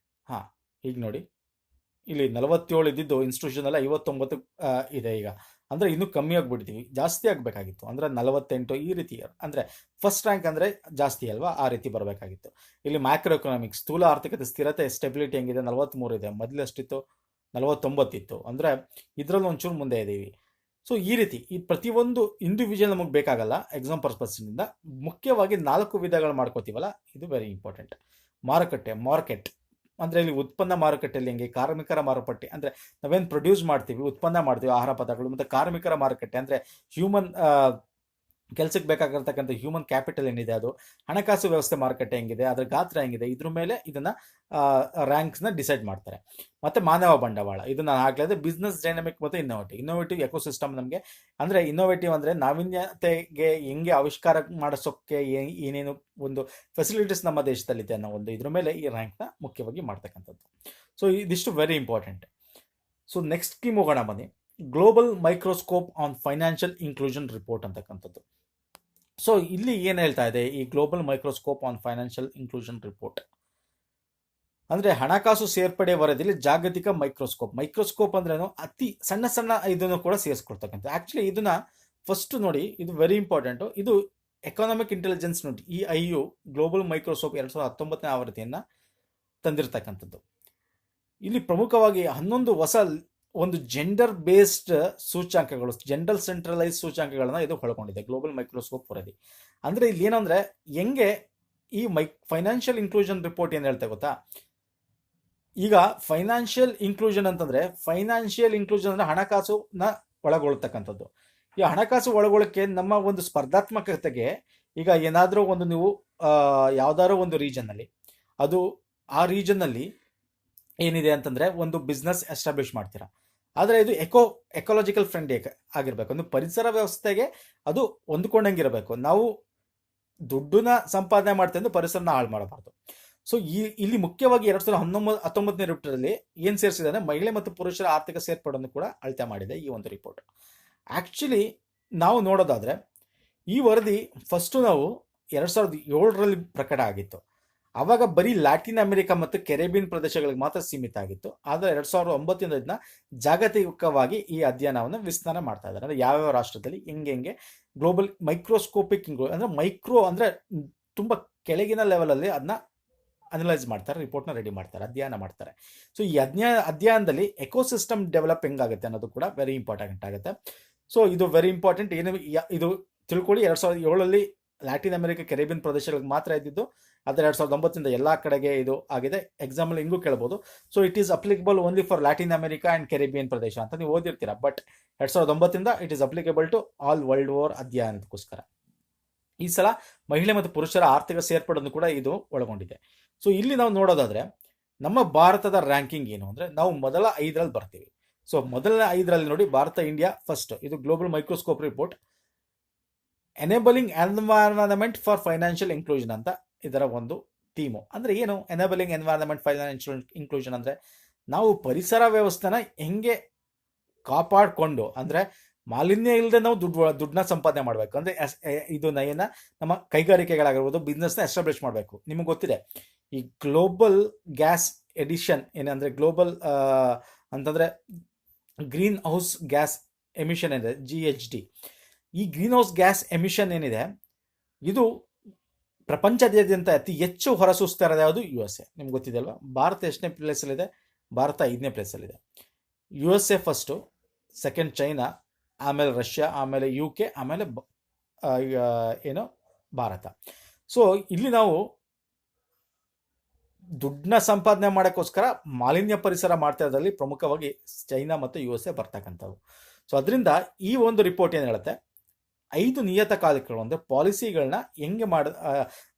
ಹಾಂ, ಈಗ ನೋಡಿ ಇಲ್ಲಿ 47 ಇದ್ದಿದ್ದು ಇನ್ಸ್ಟಿಟ್ಯೂಷನ್ ಎಲ್ಲ 59 ಇದೆ ಈಗ. ಅಂದ್ರೆ ಇನ್ನೂ ಕಮ್ಮಿ ಆಗಿಬಿಡ್ತೀವಿ, ಜಾಸ್ತಿ ಆಗಬೇಕಾಗಿತ್ತು ಅಂದ್ರೆ 48 ಈ ರೀತಿ. ಅಂದ್ರೆ ಫಸ್ಟ್ ರ್ಯಾಂಕ್ ಅಂದ್ರೆ ಜಾಸ್ತಿ ಅಲ್ವಾ, ಆ ರೀತಿ ಬರಬೇಕಾಗಿತ್ತು. ಇಲ್ಲಿ ಮ್ಯಾಕ್ರೋ ಎಕನಾಮಿಕ್ಸ್ ಸ್ಥೂಲ ಆರ್ಥಿಕತೆ ಸ್ಥಿರತೆ ಸ್ಟೆಬಿಲಿಟಿ ಹೆಂಗಿದೆ, 43 ಇದೆ, ಮೊದಲು ಎಷ್ಟಿತ್ತು 49 ಇತ್ತು. ಅಂದ್ರೆ ಇದರಲ್ಲಿ ಒಂಚೂರು ಮುಂದೆ ಇದ್ದೀವಿ. ಸೊ ಈ ರೀತಿ ಈ ಪ್ರತಿಯೊಂದು ಇಂಡಿವಿಜುವಲ್ ನಮಗೆ ಬೇಕಾಗಲ್ಲ ಎಕ್ಸಾಮ್ ಪರ್ಪಸ್ನಿಂದ. ಮುಖ್ಯವಾಗಿ 4 ವಿಧಗಳು ಮಾಡ್ಕೋತೀವಲ್ಲ, ಇದು ವೆರಿ ಇಂಪಾರ್ಟೆಂಟ್. ಮಾರ್ಕೆಟ್ ಅಂದ್ರೆ ಇಲ್ಲಿ ಉತ್ಪನ್ನ ಮಾರುಕಟ್ಟೆಯಲ್ಲಿ ಹೆಂಗೆ, ಕಾರ್ಮಿಕರ ಮಾರುಕಟ್ಟೆ ಅಂದ್ರೆ ನಾವೇನು ಪ್ರೊಡ್ಯೂಸ್ ಮಾಡ್ತೀವಿ, ಉತ್ಪನ್ನ ಮಾಡ್ತೀವಿ ಆಹಾರ ಪದಾರ್ಥಗಳು, ಮತ್ತೆ ಕಾರ್ಮಿಕರ ಮಾರುಕಟ್ಟೆ ಅಂದ್ರೆ ಹ್ಯೂಮನ್ ಕೆಲಸಕ್ಕೆ ಬೇಕಾಗಿರ್ತಕ್ಕಂಥ ಹ್ಯೂಮನ್ ಕ್ಯಾಪಿಟಲ್ ಏನಿದೆ ಅದು, ಹಣಕಾಸು ವ್ಯವಸ್ಥೆ ಮಾರುಕಟ್ಟೆ ಹೆಂಗಿದೆ, ಅದರ ಗಾತ್ರ ಹೆಂಗಿದೆ, ಇದ್ರ ಮೇಲೆ ಇದನ್ನ ರ್ಯಾಂಕ್ಸ್ನ ಡಿಸೈಡ್ ಮಾಡ್ತಾರೆ. ಮತ್ತೆ ಮಾನವ ಬಂಡವಾಳ, ಇದು ನಾನು ಆಗ್ಲೇ ಬಿಸ್ನೆಸ್ ಡೈನಮಿಕ್ ಮತ್ತು ಇನ್ನೋವೇಟಿವ್ ಎಕೋಸಿಸ್ಟಮ್. ನಮಗೆ ಅಂದ್ರೆ ಇನ್ನೋವೇಟಿವ್ ಅಂದ್ರೆ ನಾವೀನ್ಯತೆಗೆ ಹೆಂಗೆ ಆವಿಷ್ಕಾರ ಮಾಡಿಸೋಕ್ಕೆ ಏನೇನು ಒಂದು ಫೆಸಿಲಿಟೀಸ್ ನಮ್ಮ ದೇಶದಲ್ಲಿದೆ ಅನ್ನೋ ಒಂದು ಇದ್ರ ಮೇಲೆ ಈ ರ್ಯಾಂಕ್ನ ಮುಖ್ಯವಾಗಿ ಮಾಡ್ತಕ್ಕಂಥದ್ದು. ಸೊ ಇದಿಷ್ಟು very important. So next key ಹೋಗೋಣ ಬನ್ನಿ, global microscope on financial inclusion report ಅಂತಕ್ಕಂಥದ್ದು. ಸೊ ಇಲ್ಲಿ ಏನು ಹೇಳ್ತಾ ಇದೆ ಈ global microscope on financial inclusion report ಅಂದ್ರೆ ಹಣಕಾಸು ಸೇರ್ಪಡೆ ವರದಿಯಲ್ಲಿ ಜಾಗತಿಕ ಮೈಕ್ರೋಸ್ಕೋಪ್ ಅಂದ್ರೇನು, ಅತಿ ಸಣ್ಣ ಸಣ್ಣ ಇದನ್ನು ಕೂಡ ಸೇರಿಸ್ಕೊಳ್ತಕ್ಕಂಥ. ಆಕ್ಚುಲಿ ಇದನ್ನ ಫಸ್ಟ್ ನೋಡಿ, ಇದು ವೆರಿ ಇಂಪಾರ್ಟೆಂಟ್. ಇದು ಎಕನಾಮಿಕ್ ಇಂಟೆಲಿಜೆನ್ಸ್ ನೋಡಿ, ಈ IU ಗ್ಲೋಬಲ್ ಮೈಕ್ರೋಸ್ಕೋಪ್ 2019ನೇ ಆವೃತ್ತಿಯನ್ನ ತಂದಿರತಕ್ಕಂಥದ್ದು. ಇಲ್ಲಿ ಪ್ರಮುಖವಾಗಿ 11 ಹೊಸ ಒಂದು ಜೆಂಡರ್ ಬೇಸ್ಡ್ ಸೂಚ್ಯಾಂಕಗಳು, ಜೆಂಡರ್ ಸೆಂಟ್ರಲೈಸ್ ಸೂಚ್ಯಾಂಕಗಳನ್ನ ಇದು ಒಳಗೊಂಡಿದೆ ಗ್ಲೋಬಲ್ ಮೈಕ್ರೋಸ್ಕೋಪ್ ವರದಿ. ಅಂದ್ರೆ ಇಲ್ಲಿ ಏನಂದ್ರೆ ಹೆಂಗೆ ಈ ಫೈನಾನ್ಷಿಯಲ್ ಇನ್ಕ್ಲೂಷನ್ ರಿಪೋರ್ಟ್ ಏನ್ ಹೇಳ್ತಾ ಗೊತ್ತಾ, ಈಗ ಫೈನಾನ್ಷಿಯಲ್ ಇನ್ಕ್ಲೂಷನ್ ಅಂತಂದ್ರೆ ಅಂದ್ರೆ ಹಣಕಾಸುನ ಒಳಗೊಳ್ತಕ್ಕಂಥದ್ದು. ಈ ಹಣಕಾಸು ಒಳಗೊಳ್ಳಕ್ಕೆ ನಮ್ಮ ಒಂದು ಸ್ಪರ್ಧಾತ್ಮಕತೆಗೆ, ಈಗ ಏನಾದರೂ ಒಂದು ನೀವು ಯಾವ್ದಾದ್ರು ಒಂದು ರೀಜನ್ ಅಲ್ಲಿ, ಅದು ಆ ರೀಜನ್ ಅಲ್ಲಿ ಏನಿದೆ ಅಂತಂದ್ರೆ ಒಂದು ಬಿಸ್ನೆಸ್ ಎಸ್ಟಾಬ್ಲಿಷ್ ಮಾಡ್ತೀರಾ, ಆದರೆ ಇದು ಎಕೋಲಾಜಿಕಲ್ ಫ್ರೆಂಡ್ಲಿ ಆಗಿರ್ಬೇಕು, ಒಂದು ಪರಿಸರ ವ್ಯವಸ್ಥೆಗೆ ಅದು ಹೊಂದ್ಕೊಂಡಂಗಿರಬೇಕು. ನಾವು ದುಡ್ಡನ್ನ ಸಂಪಾದನೆ ಮಾಡ್ತೀವಿ ಅಂದ್ರೆ ಪರಿಸರನ ಹಾಳು ಮಾಡಬಾರ್ದು. ಸೊ ಇಲ್ಲಿ ಮುಖ್ಯವಾಗಿ 2019ನೇ ರಿಪೋರ್ಟಲ್ಲಿ ಏನ್ ಸೇರಿಸಿದೆ ಅಂದ್ರೆ ಮಹಿಳೆ ಮತ್ತು ಪುರುಷರ ಆರ್ಥಿಕ ಸೇರ್ಪಡೆಯನ್ನು ಕೂಡ ಅಳತೆ ಮಾಡಿದೆ ಈ ಒಂದು ರಿಪೋರ್ಟ್. ಆಕ್ಚುಲಿ ನಾವು ನೋಡೋದಾದ್ರೆ ಈ ವರದಿ ಫಸ್ಟ್ ನಾವು 2007ರಲ್ಲಿ ಪ್ರಕಟ ಆಗಿತ್ತು. ಆವಾಗ ಬರೀ ಲ್ಯಾಟಿನ್ ಅಮೆರಿಕ ಮತ್ತು ಕೆರೆಬಿಯನ್ ಪ್ರದೇಶಗಳಿಗೆ ಮಾತ್ರ ಸೀಮಿತ ಆಗಿತ್ತು. ಆದರೆ 2009ರಿಂದ ಇದನ್ನ ಜಾಗತಿಕವಾಗಿ ಈ ಅಧ್ಯಯನವನ್ನು ವಿಸ್ತಾರ ಮಾಡ್ತಾ ಇದ್ದಾರೆ. ಅಂದ್ರೆ ಯಾವ್ಯಾವ ರಾಷ್ಟ್ರದಲ್ಲಿ ಹೆಂಗೆ ಗ್ಲೋಬಲ್ ಮೈಕ್ರೋಸ್ಕೋಪಿಕ್ ಅಂದ್ರೆ ಮೈಕ್ರೋ ಅಂದ್ರೆ ತುಂಬಾ ಕೆಳಗಿನ ಲೆವೆಲ್ ಅಲ್ಲಿ ಅದನ್ನ ಅನಲೈಸ್ ಮಾಡ್ತಾರೆ, ರಿಪೋರ್ಟ್ನ ರೆಡಿ ಮಾಡ್ತಾರೆ, ಅಧ್ಯಯನ ಮಾಡ್ತಾರೆ. ಸೊ ಈ ಅಧ್ಯಯನದಲ್ಲಿ ಎಕೋಸಿಸ್ಟಮ್ ಡೆವಲಪ್ ಹೆಂಗಾಗುತ್ತೆ ಅನ್ನೋದು ಕೂಡ ವೆರಿ ಇಂಪಾರ್ಟೆಂಟ್ ಆಗುತ್ತೆ. ಸೊ ಇದು ವೆರಿ ಇಂಪಾರ್ಟೆಂಟ್. ಏನು ಇದು ತಿಳ್ಕೊಳ್ಳಿ, 2007ರಲ್ಲಿ ಲ್ಯಾಟಿನ್ ಅಮೆರಿಕ ಕೆರೆಬಿಯನ್ ಪ್ರದೇಶಗಳಿಗೆ ಮಾತ್ರ ಇದ್ದಿದ್ದು, ಆದರೆ 2009ರಿಂದ ಎಲ್ಲಾ ಕಡೆಗೆ ಇದು ಆಗಿದೆ. ಎಕ್ಸಾಂಪಲ್ ಹಿಂಗೂ ಕೇಳ್ಬೋದು. So it is applicable only for Latin America and Caribbean ಪ್ರದೇಶ ಅಂತ ನೀವು ಓದಿರ್ತೀರಾ. ಬಟ್ 2009ರಿಂದ it is applicable to all world over ಅಧ್ಯಯನಕ್ಕೋಸ್ಕರ. ಈ ಸಲ ಮಹಿಳೆ ಮತ್ತು ಪುರುಷರ ಆರ್ಥಿಕ ಸೇರ್ಪಡೆಯನ್ನು ಕೂಡ ಇದು ಒಳಗೊಂಡಿದೆ. ಸೊ ಇಲ್ಲಿ ನಾವು ನೋಡೋದಾದ್ರೆ ನಮ್ಮ ಭಾರತದ ರ್ಯಾಂಕಿಂಗ್ ಏನು ಅಂದ್ರೆ ನಾವು ಮೊದಲ 5ರಲ್ಲಿ ಬರ್ತೀವಿ. ಸೊ ಮೊದಲನೇ 5ರಲ್ಲಿ ನೋಡಿ ಭಾರತ, ಇಂಡಿಯಾ ಫಸ್ಟ್. ಇದು global microscope report enabling environment for financial inclusion ಅಂತ ಇದರ ಒಂದು ಥೀಮು. ಅಂದ್ರೆ ಏನು ಎನೇಬಲಿಂಗ್ ಎನ್ವೈರನ್ಮೆಂಟ್ ಫೈನಾನ್ಷಿಯಲ್ ಇನ್ಕ್ಲೂಷನ್ ಅಂದ್ರೆ ನಾವು ಪರಿಸರ ವ್ಯವಸ್ಥೆನ ಹೆಂಗೆ ಕಾಪಾಡಿಕೊಂಡು, ಅಂದ್ರೆ ಮಾಲಿನ್ಯ ಇಲ್ಲದೆ ನಾವು ದುಡ್ಡನ್ನ ಸಂಪಾದನೆ ಮಾಡಬೇಕು. ಅಂದ್ರೆ ಇದು ಏನ ನಮ್ಮ ಕೈಗಾರಿಕೆಗಳಾಗಿರ್ಬೋದು, ಬಿಸ್ನೆಸ್ನ ಎಸ್ಟಾಬ್ಲಿಷ್ ಮಾಡಬೇಕು. ನಿಮಗೆ ಗೊತ್ತಿದೆ ಈ ಗ್ಲೋಬಲ್ ಗ್ಯಾಸ್ ಎಡಿಷನ್ ಏನಂದ್ರೆ ಗ್ಲೋಬಲ್ ಅಂತಂದ್ರೆ ಗ್ರೀನ್ ಹೌಸ್ ಗ್ಯಾಸ್ ಎಮಿಷನ್ ಏನಿದೆ, GHG. ಈ ಗ್ರೀನ್ ಹೌಸ್ ಗ್ಯಾಸ್ ಎಮಿಷನ್ ಏನಿದೆ ಇದು ಪ್ರಪಂಚದಾದ್ಯಂತ ಅತಿ ಹೆಚ್ಚು ಹೊರಸೂಸ್ತಾ ಇರೋದು ಯಾವುದು? USA. ನಿಮ್ಗೆ ಗೊತ್ತಿದೆ ಅಲ್ವಾ? ಭಾರತ ಎಷ್ಟನೇ ಪ್ಲೇಸಲ್ಲಿದೆ? ಭಾರತ 5ನೇ ಪ್ಲೇಸಲ್ಲಿದೆ. USA ಫಸ್ಟು, ಸೆಕೆಂಡ್ ಚೈನಾ, ಆಮೇಲೆ ರಷ್ಯಾ, ಆಮೇಲೆ UK, ಆಮೇಲೆ ಏನು ಭಾರತ. ಸೊ ಇಲ್ಲಿ ನಾವು ದುಡ್ಡನ್ನ ಸಂಪಾದನೆ ಮಾಡೋಕ್ಕೋಸ್ಕರ ಮಾಲಿನ್ಯ ಪರಿಸರ ಮಾಡ್ತಾ ಇರೋದ್ರಲ್ಲಿ ಪ್ರಮುಖವಾಗಿ ಚೈನಾ ಮತ್ತು USA ಬರ್ತಕ್ಕಂಥವು. ಸೊ ಅದರಿಂದ ಈ ಒಂದು ರಿಪೋರ್ಟ್ ಏನು ಹೇಳುತ್ತೆ, 5 ನಿಯತಕಾಲಿಕಗಳು ಅಂದರೆ ಪಾಲಿಸಿಗಳನ್ನ ಹೆಂಗೆ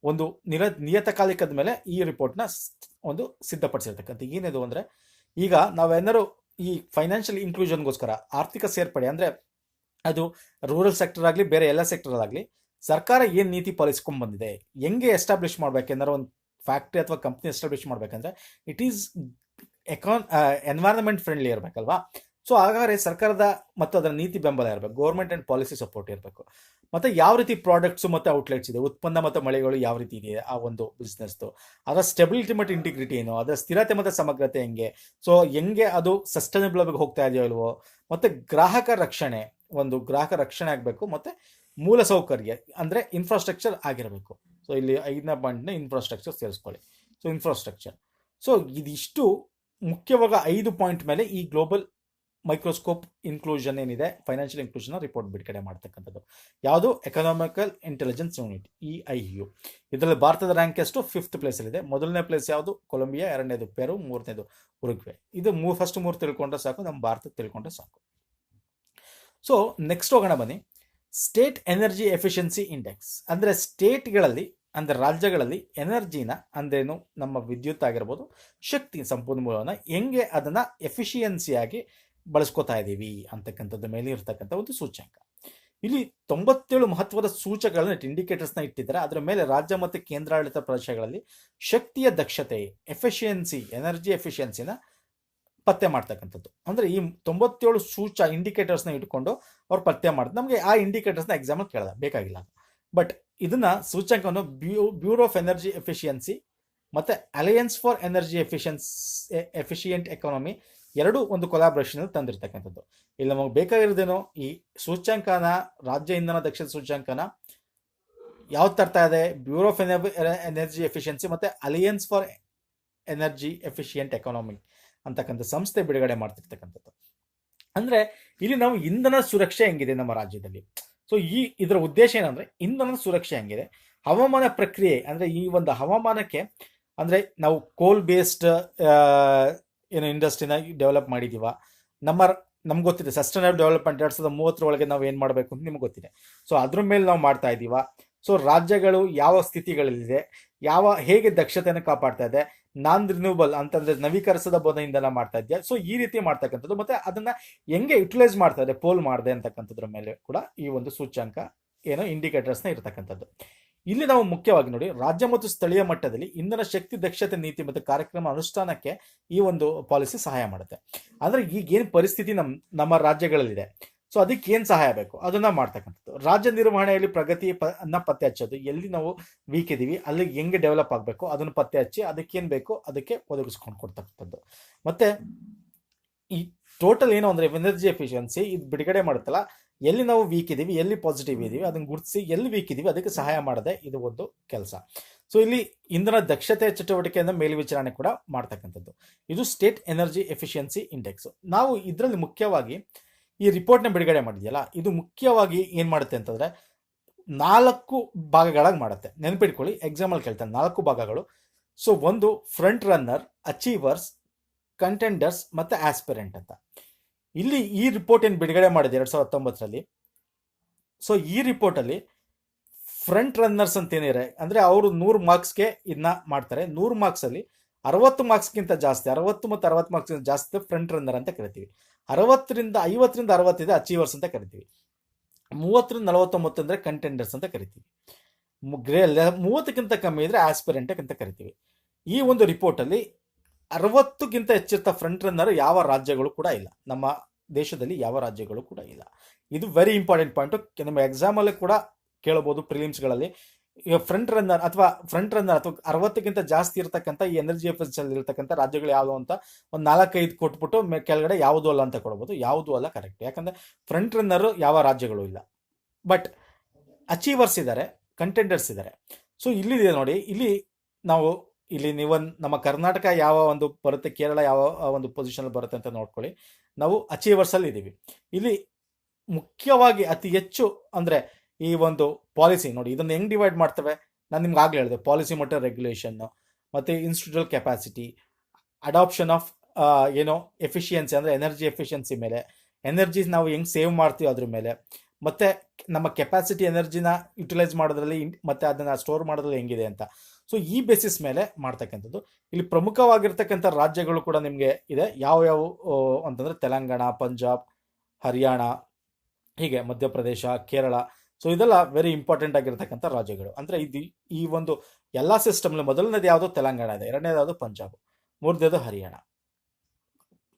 ಒಂದು ನಿಯತಕಾಲಿಕದ ಮೇಲೆ ಈ ರಿಪೋರ್ಟ್ನ ಒಂದು ಸಿದ್ಧಪಡಿಸಿರ್ತಕ್ಕಂಥ. ಏನಿದು ಅಂದರೆ, ಈಗ ನಾವೇನಾದ್ರು ಈ ಫೈನಾನ್ಷಿಯಲ್ ಇನ್ಕ್ಲೂಷನ್ಗೋಸ್ಕರ ಆರ್ಥಿಕ ಸೇರ್ಪಡೆ ಅಂದರೆ ಅದು ರೂರಲ್ ಸೆಕ್ಟರ್ ಆಗಲಿ ಬೇರೆ ಎಲ್ಲ ಸೆಕ್ಟರ್ ಸರ್ಕಾರ ಏನು ನೀತಿ ಪಾಲಿಸ್ಕೊಂಡ್ ಬಂದಿದೆ, ಹೆಂಗೆ ಎಸ್ಟಾಬ್ಲಿಷ್ ಮಾಡ್ಬೇಕೆಂದ್ರೆ ಒಂದು ಫ್ಯಾಕ್ಟ್ರಿ ಅಥವಾ ಕಂಪ್ನಿ ಎಸ್ಟಾಬ್ಲಿಷ್ ಮಾಡ್ಬೇಕಂದ್ರೆ ಇಟ್ ಈಸ್ ಎನ್ವೈರನ್ಮೆಂಟ್ ಫ್ರೆಂಡ್ಲಿ ಇರಬೇಕಲ್ವಾ. ಸೊ ಹಾಗಾದ್ರೆ ಸರ್ಕಾರದ ಮತ್ತು ಅದರ ನೀತಿ ಬೆಂಬಲ ಇರಬೇಕು, ಗೌರ್ಮೆಂಟ್ ಆ್ಯಂಡ್ ಪಾಲಿಸಿ ಸಪೋರ್ಟ್ ಇರಬೇಕು. ಮತ್ತು ಯಾವ ರೀತಿ ಪ್ರಾಡಕ್ಟ್ಸು ಮತ್ತು ಔಟ್ಲೆಟ್ಸ್ ಇದೆ, ಉತ್ಪನ್ನ ಮತ್ತು ಮಳೆಗಳು ಯಾವ ರೀತಿ ಇದೆ ಆ ಒಂದು ಬಿಸ್ನೆಸ್ದು, ಅದರ ಸ್ಟೆಬಿಲಿಟಿ ಮತ್ತು ಇಂಟಿಗ್ರಿಟಿ ಏನು, ಅದರ ಸ್ಥಿರತೆ ಮತ್ತು ಸಮಗ್ರತೆ ಹೆಂಗೆ, ಸೊ ಹೆಂಗೆ ಅದು ಸಸ್ಟೈನಬಲ್ ಆಗಿ ಹೋಗ್ತಾ ಇದೆಯೋ ಇಲ್ವೋ, ಮತ್ತು ಗ್ರಾಹಕ ರಕ್ಷಣೆ ಆಗಬೇಕು, ಮತ್ತು ಮೂಲಸೌಕರ್ಯ ಅಂದರೆ ಇನ್ಫ್ರಾಸ್ಟ್ರಕ್ಚರ್ ಆಗಿರಬೇಕು. ಸೊ ಇಲ್ಲಿ 5ನೇ ಪಾಯಿಂಟ್ನ ಇನ್ಫ್ರಾಸ್ಟ್ರಕ್ಚರ್ ಸೇರಿಸ್ಕೊಳ್ಳಿ. ಸೊ ಇನ್ಫ್ರಾಸ್ಟ್ರಕ್ಚರ್, ಸೊ ಇದಿಷ್ಟು ಮುಖ್ಯವಾಗಿ 5 ಪಾಯಿಂಟ್ ಮೇಲೆ ಈ ಗ್ಲೋಬಲ್ ಮೈಕ್ರೋಸ್ಕೋಪ್ ಇನ್ಕ್ಲೂಷನ್ ಏನಿದೆ, ಫೈನಾನ್ಷಿಯಲ್ ಇನ್ಕ್ಲೂಷನ್ ರಿಪೋರ್ಟ್ ಬಿಡುಗಡೆ ಮಾಡ್ತಕ್ಕಂಥದ್ದು. ಯಾವುದು? Economical intelligence unit, EIU. ಇದರಲ್ಲಿ ಭಾರತದ ರ್ಯಾಂಕ್ ಎಷ್ಟು? 5th ಪ್ಲೇಸಲ್ಲಿದೆ. ಮೊದಲನೇ ಪ್ಲೇಸ್ ಯಾವುದು? ಕೊಲಂಬಿಯಾ, 2ನೇದು ಪೆರು, 3ನೇದು ಉರುಗ್ವೆ. ಇದು ಫಸ್ಟ್ 3 ತಿಳ್ಕೊಂಡ್ರೆ ಸಾಕು, ನಮ್ಮ ಭಾರತ ತಿಳ್ಕೊಂಡ್ರೆ ಸಾಕು. ಸೊ ನೆಕ್ಸ್ಟ್ ಹೋಗೋಣ ಬನ್ನಿ. ಸ್ಟೇಟ್ ಎನರ್ಜಿ ಎಫಿಷಿಯನ್ಸಿ ಇಂಡೆಕ್ಸ್ ಅಂದರೆ ಸ್ಟೇಟ್ಗಳಲ್ಲಿ ಅಂದರೆ ರಾಜ್ಯಗಳಲ್ಲಿ ಎನರ್ಜಿನ ಅಂದ್ರೇನು, ನಮ್ಮ ವಿದ್ಯುತ್ ಆಗಿರ್ಬೋದು, ಶಕ್ತಿ ಸಂಪನ್ಮೂಲನ ಹೆಂಗೆ ಅದನ್ನು ಎಫಿಷಿಯನ್ಸಿಯಾಗಿ ಬಳಸ್ಕೋತಾ ಇದ್ದೀವಿ ಅಂತಕ್ಕಂಥದ್ದು ಮೇಲೆ ಇರ್ತಕ್ಕಂಥ ಒಂದು ಸೂಚ್ಯಂಕ. ಇಲ್ಲಿ 97 ಮಹತ್ವದ ಸೂಚಕಗಳನ್ನ ಇಂಡಿಕೇಟರ್ಸ್ನ ಇಟ್ಟಿದ್ದಾರೆ. ಅದರ ಮೇಲೆ ರಾಜ್ಯ ಮತ್ತು ಕೇಂದ್ರಾಡಳಿತ ಪ್ರದೇಶಗಳಲ್ಲಿ ಶಕ್ತಿಯ ದಕ್ಷತೆ, ಎಫಿಷಿಯನ್ಸಿ, ಎನರ್ಜಿ ಎಫಿಷಿಯನ್ಸಿನ ಪತ್ತೆ ಮಾಡ್ತಕ್ಕಂಥದ್ದು. ಅಂದರೆ ಈ 97 ಇಂಡಿಕೇಟರ್ಸ್ನ ಇಟ್ಕೊಂಡು ಅವ್ರು ಪತ್ತೆ ಮಾಡಿದ್ರು. ನಮಗೆ ಆ ಇಂಡಿಕೇಟರ್ಸ್ನ ಎಕ್ಸಾಮಲ್ಲಿ ಕೇಳಲ್ಲ, ಬೇಕಾಗಿಲ್ಲ. ಬಟ್ ಇದನ್ನ ಸೂಚ್ಯಂಕವನ್ನು ಬ್ಯೂರೋ ಆಫ್ ಎನರ್ಜಿ ಎಫಿಷಿಯನ್ಸಿ ಮತ್ತು alliance for energy efficient economy ಎರಡೂ ಒಂದು ಕೊಲಾಬ್ರೇಷನ್ ತಂದಿರ್ತಕ್ಕಂಥದ್ದು. ಇಲ್ಲಿ ನಮಗೆ ಬೇಕಾಗಿರೋದೇನೋ ಈ ಸೂಚ್ಯಂಕನ, ರಾಜ್ಯ ಇಂಧನ ದಕ್ಷತೆ ಸೂಚ್ಯಂಕನ ಯಾವ್ದು ತರ್ತಾ ಇದೆ? ಬ್ಯೂರೋ ಆಫ್ ಎನರ್ಜಿ ಎಫಿಷಿಯನ್ಸಿ ಮತ್ತು alliance for energy efficient economy ಅಂತಕ್ಕಂಥ ಸಂಸ್ಥೆ ಬಿಡುಗಡೆ ಮಾಡ್ತಿರ್ತಕ್ಕಂಥದ್ದು. ಅಂದರೆ ಇಲ್ಲಿ ನಾವು ಇಂಧನ ಸುರಕ್ಷೆ ಹೆಂಗಿದೆ ನಮ್ಮ ರಾಜ್ಯದಲ್ಲಿ. ಸೊ ಇದರ ಉದ್ದೇಶ ಏನಂದರೆ ಇಂಧನ ಸುರಕ್ಷೆ ಹೆಂಗಿದೆ, ಹವಾಮಾನ ಪ್ರಕ್ರಿಯೆ ಅಂದರೆ ಈ ಒಂದು ಹವಾಮಾನಕ್ಕೆ ಅಂದರೆ ನಾವು ಕೋಲ್ ಬೇಸ್ಡ್ ಏನು ಇಂಡಸ್ಟ್ರಿನ ಡೆವಲಪ್ ಮಾಡಿದ್ದೀವ, ನಮ್ಗೆ ಗೊತ್ತಿದೆ ಸಸ್ಟೈನಬಲ್ ಡೆವಲಪ್ಮೆಂಟ್ 2030 ಒಳಗೆ ನಾವು ಏನು ಮಾಡಬೇಕು ಅಂತ ನಿಮ್ಗೆ ಗೊತ್ತಿದೆ. ಸೊ ಅದ್ರ ಮೇಲೆ ನಾವು ಮಾಡ್ತಾ ಇದ್ದೀವ. ಸೊ ರಾಜ್ಯಗಳು ಯಾವ ಸ್ಥಿತಿಗಳಲ್ಲಿದೆ, ಹೇಗೆ ದಕ್ಷತೆಯನ್ನು ಕಾಪಾಡ್ತಾ ಇದೆ, ನಾನ್ ರಿನ್ಯೂಬಲ್ ಅಂತಂದ್ರೆ ನವೀಕರಿಸದ ಇಂಧನ ಮಾಡ್ತಾ ಇದೆಯಾ, ಸೊ ಈ ರೀತಿ ಮಾಡ್ತಕ್ಕಂಥದ್ದು, ಮತ್ತೆ ಅದನ್ನ ಹೆಂಗೆ ಯುಟಿಲೈಸ್ ಮಾಡ್ತಾ ಇದೆ, ಪೋಲ್ ಮಾಡಿದೆ ಅಂತಕ್ಕಂಥದ್ರ ಮೇಲೆ ಕೂಡ ಈ ಒಂದು ಸೂಚ್ಯಂಕ ಏನೋ ಇಂಡಿಕೇಟರ್ಸ್ನ ಇರತಕ್ಕಂಥದ್ದು. ಇಲ್ಲಿ ನಾವು ಮುಖ್ಯವಾಗಿ ನೋಡಿ, ರಾಜ್ಯ ಮತ್ತು ಸ್ಥಳೀಯ ಮಟ್ಟದಲ್ಲಿ ಇಂಧನ ಶಕ್ತಿ ದಕ್ಷತೆ ನೀತಿ ಮತ್ತು ಕಾರ್ಯಕ್ರಮ ಅನುಷ್ಠಾನಕ್ಕೆ ಈ ಒಂದು ಪಾಲಿಸಿ ಸಹಾಯ ಮಾಡುತ್ತೆ. ಅಂದ್ರೆ ಈಗೇನು ಪರಿಸ್ಥಿತಿ ನಮ್ಮ ರಾಜ್ಯಗಳಲ್ಲಿದೆ, ಸೊ ಅದಕ್ಕೆ ಏನು ಸಹಾಯ ಬೇಕು ಅದನ್ನ ಮಾಡ್ತಕ್ಕಂಥದ್ದು. ರಾಜ್ಯ ನಿರ್ವಹಣೆಯಲ್ಲಿ ಪ್ರಗತಿ ಪತ್ತೆ ಹಚ್ಚೋದು, ಎಲ್ಲಿ ನಾವು ವೀಕ್ ಇದೀವಿ ಅಲ್ಲಿ ಹೆಂಗೆ ಡೆವಲಪ್ ಆಗಬೇಕು ಅದನ್ನು ಪತ್ತೆ ಹಚ್ಚಿ ಅದಕ್ಕೇನು ಬೇಕು ಅದಕ್ಕೆ ಒದಗಿಸ್ಕೊಂಡು ಕೊಡ್ತಕ್ಕಂಥದ್ದು. ಮತ್ತೆ ಈ ಟೋಟಲ್ ಏನು ಅಂದ್ರೆ ಎನರ್ಜಿ ಎಫಿಷಿಯನ್ಸಿ ಇದು ಬಿಡುಗಡೆ ಮಾಡುತ್ತಲ್ಲ, ಎಲ್ಲಿ ನಾವು ವೀಕ್ ಇದೀವಿ, ಎಲ್ಲಿ ಪಾಸಿಟಿವ್ ಇದೀವಿ ಅದನ್ನು ಗುರುತಿಸಿ, ಎಲ್ಲಿ ವೀಕ್ ಇದೀವಿ ಅದಕ್ಕೆ ಸಹಾಯ ಮಾಡದೆ ಇದು ಒಂದು ಕೆಲಸ. ಸೊ ಇಲ್ಲಿ ಇಂಧನ ದಕ್ಷತೆ ಚಟುವಟಿಕೆಯಿಂದ ಮೇಲ್ವಿಚಾರಣೆ ಕೂಡ ಮಾಡ್ತಕ್ಕಂಥದ್ದು. ಇದು ಸ್ಟೇಟ್ ಎನರ್ಜಿ ಎಫಿಷಿಯನ್ಸಿ ಇಂಡೆಕ್ಸ್. ನಾವು ಇದರಲ್ಲಿ ಮುಖ್ಯವಾಗಿ ಈ ರಿಪೋರ್ಟ್ನ ಬಿಡುಗಡೆ ಮಾಡಿದೆಯಲ್ಲ, ಇದು ಮುಖ್ಯವಾಗಿ ಏನು ಮಾಡುತ್ತೆ ಅಂತಂದರೆ 4 ಭಾಗಗಳಾಗಿ ಮಾಡುತ್ತೆ. ನೆನಪಿಟ್ಕೊಳ್ಳಿ, ಎಕ್ಸಾಮಲ್ಲಿ ಕೇಳ್ತಾನೆ 4 ಭಾಗಗಳು. ಸೊ ಒಂದು ಫ್ರಂಟ್ ರನ್ನರ್, ಅಚೀವರ್ಸ್, ಕಂಟೆಂಡರ್ಸ್ ಮತ್ತು ಆಸ್ಪಿರೆಂಟ್ ಅಂತ. ಇಲ್ಲಿ ಈ ರಿಪೋರ್ಟ್ ಏನು ಬಿಡುಗಡೆ ಮಾಡಿದೆ 2019ರಲ್ಲಿ, ಸೊ ಈ ರಿಪೋರ್ಟಲ್ಲಿ ಫ್ರಂಟ್ ರನ್ನರ್ಸ್ ಅಂತ ಏನಿದೆ ಅಂದರೆ ಅವರು 100 ಮಾರ್ಕ್ಸ್ಗೆ ಇದನ್ನ ಮಾಡ್ತಾರೆ. 100 ಮಾರ್ಕ್ಸಲ್ಲಿ 60 ಮಾರ್ಕ್ಸ್ಗಿಂತ ಜಾಸ್ತಿ, 60 ಮತ್ತು 60 ಮಾರ್ಕ್ಸ್ಗಿಂತ ಜಾಸ್ತಿ ಫ್ರಂಟ್ ರನ್ನರ್ ಅಂತ ಕರಿತೀವಿ. 50ರಿಂದ 60 ಇದೆ ಅಚೀವರ್ಸ್ ಅಂತ ಕರಿತೀವಿ. 30ರಿಂದ 49 ಅಂದರೆ ಕಂಟೆಂಡರ್ಸ್ ಅಂತ ಕರಿತೀವಿ. 30ಕ್ಕಿಂತ ಕಮ್ಮಿ ಇದ್ರೆ ಆಸ್ಪಿರೆಂಟ್ ಅಂತ ಕರಿತೀವಿ. ಈ ಒಂದು ರಿಪೋರ್ಟಲ್ಲಿ 60ಗಿಂತ ಹೆಚ್ಚಿರ್ತ ಫ್ರಂಟ್ ರನ್ನರ್ ಯಾವ ರಾಜ್ಯಗಳು ಕೂಡ ಇಲ್ಲ, ನಮ್ಮ ದೇಶದಲ್ಲಿ ಯಾವ ರಾಜ್ಯಗಳು ಕೂಡ ಇಲ್ಲ. ಇದು ವೆರಿ ಇಂಪಾರ್ಟೆಂಟ್ ಪಾಯಿಂಟು. ನಿಮ್ಮ ಎಕ್ಸಾಮಲ್ಲಿ ಕೂಡ ಕೇಳಬಹುದು ಪ್ರಿಲಿಮ್ಸ್ಗಳಲ್ಲಿ. ಈಗ ಫ್ರಂಟ್ ರನ್ನರ್ ಅಥವಾ 60ಕ್ಕಿಂತ ಜಾಸ್ತಿ ಇರತಕ್ಕಂಥ ಈ ಎನರ್ಜಿ ಎಫಿಷಿಯನ್ಸಿ ಇರತಕ್ಕಂಥ ರಾಜ್ಯಗಳು ಯಾವುದು ಅಂತ ಒಂದು 4-5 ಕೊಟ್ಬಿಟ್ಟು ಕೆಳಗಡೆ ಯಾವುದು ಅಲ್ಲ ಅಂತ ಕೊಡ್ಬೋದು. ಯಾವುದು ಅಲ್ಲ ಕರೆಕ್ಟ್, ಯಾಕಂದರೆ ಫ್ರಂಟ್ ರನ್ನರು ಯಾವ ರಾಜ್ಯಗಳು ಇಲ್ಲ. ಬಟ್ ಅಚೀವರ್ಸ್ ಇದ್ದಾರೆ, ಕಂಟೆಂಡರ್ಸ್ ಇದ್ದಾರೆ. ಸೊ ಇಲ್ಲಿದೆ ನೋಡಿ, ಇಲ್ಲಿ ನೀವು ನಮ್ಮ ಕರ್ನಾಟಕ ಯಾವ ಒಂದು ಬರುತ್ತೆ, ಕೇರಳ ಯಾವ ಒಂದು ಪೊಸಿಷನ್ ಬರುತ್ತೆ ಅಂತ ನೋಡ್ಕೊಳ್ಳಿ. ನಾವು ಅಚೀವರ್ಸಲ್ಲಿ ಇದ್ದೀವಿ. ಇಲ್ಲಿ ಮುಖ್ಯವಾಗಿ ಅತಿ ಹೆಚ್ಚು ಅಂದರೆ ಈ ಒಂದು ಪಾಲಿಸಿ ನೋಡಿ, ಇದನ್ನು ಹೆಂಗೆ ಡಿವೈಡ್ ಮಾಡ್ತವೆ, ನಾನು ನಿಮ್ಗೆ ಆಗಲೇ ಹೇಳಿದೆ, ಪಾಲಿಸಿ ಮತ್ತು ರೆಗ್ಯುಲೇಷನ್ನು, ಮತ್ತು ಇನ್ಸ್ಟಿಟ್ಯೂಷನಲ್ ಕೆಪಾಸಿಟಿ, ಅಡಾಪ್ಷನ್ ಆಫ್ ಏನೋ ಎಫಿಷಿಯನ್ಸಿ ಅಂದರೆ ಎನರ್ಜಿ ಎಫಿಷಿಯನ್ಸಿ ಮೇಲೆ, ಎನರ್ಜಿ ನಾವು ಹೆಂಗೆ ಸೇವ್ ಮಾಡ್ತೀವಿ ಅದ್ರ ಮೇಲೆ, ಮತ್ತು ನಮ್ಮ ಕೆಪಾಸಿಟಿ ಎನರ್ಜಿನ ಯುಟಿಲೈಸ್ ಮಾಡೋದ್ರಲ್ಲಿ ಮತ್ತು ಅದನ್ನು ಸ್ಟೋರ್ ಮಾಡೋದ್ರಲ್ಲಿ ಹೆಂಗಿದೆ ಅಂತ. ಸೊ ಈ ಬೇಸಿಸ್ ಮೇಲೆ ಮಾಡ್ತಕ್ಕಂಥದ್ದು. ಇಲ್ಲಿ ಪ್ರಮುಖವಾಗಿರ್ತಕ್ಕಂಥ ರಾಜ್ಯಗಳು ಕೂಡ ನಿಮಗೆ ಇದೆ. ಯಾವ್ಯಾವು ಅಂತಂದರೆ ತೆಲಂಗಾಣ, ಪಂಜಾಬ್, ಹರಿಯಾಣ, ಹೀಗೆ ಮಧ್ಯಪ್ರದೇಶ, ಕೇರಳ. ಸೊ ಇದೆಲ್ಲ ವೆರಿ ಇಂಪಾರ್ಟೆಂಟ್ ಆಗಿರ್ತಕ್ಕಂಥ ರಾಜ್ಯಗಳು. ಅಂದರೆ ಈ ಒಂದು ಎಲ್ಲ ಸಿಸ್ಟಮ್ಲಿ ಮೊದಲನೇದು ಯಾವುದೋ ತೆಲಂಗಾಣ ಇದೆ, ಎರಡನೇದು ಯಾವುದು ಪಂಜಾಬ್, ಮೂರನೇದು ಹರಿಯಾಣ,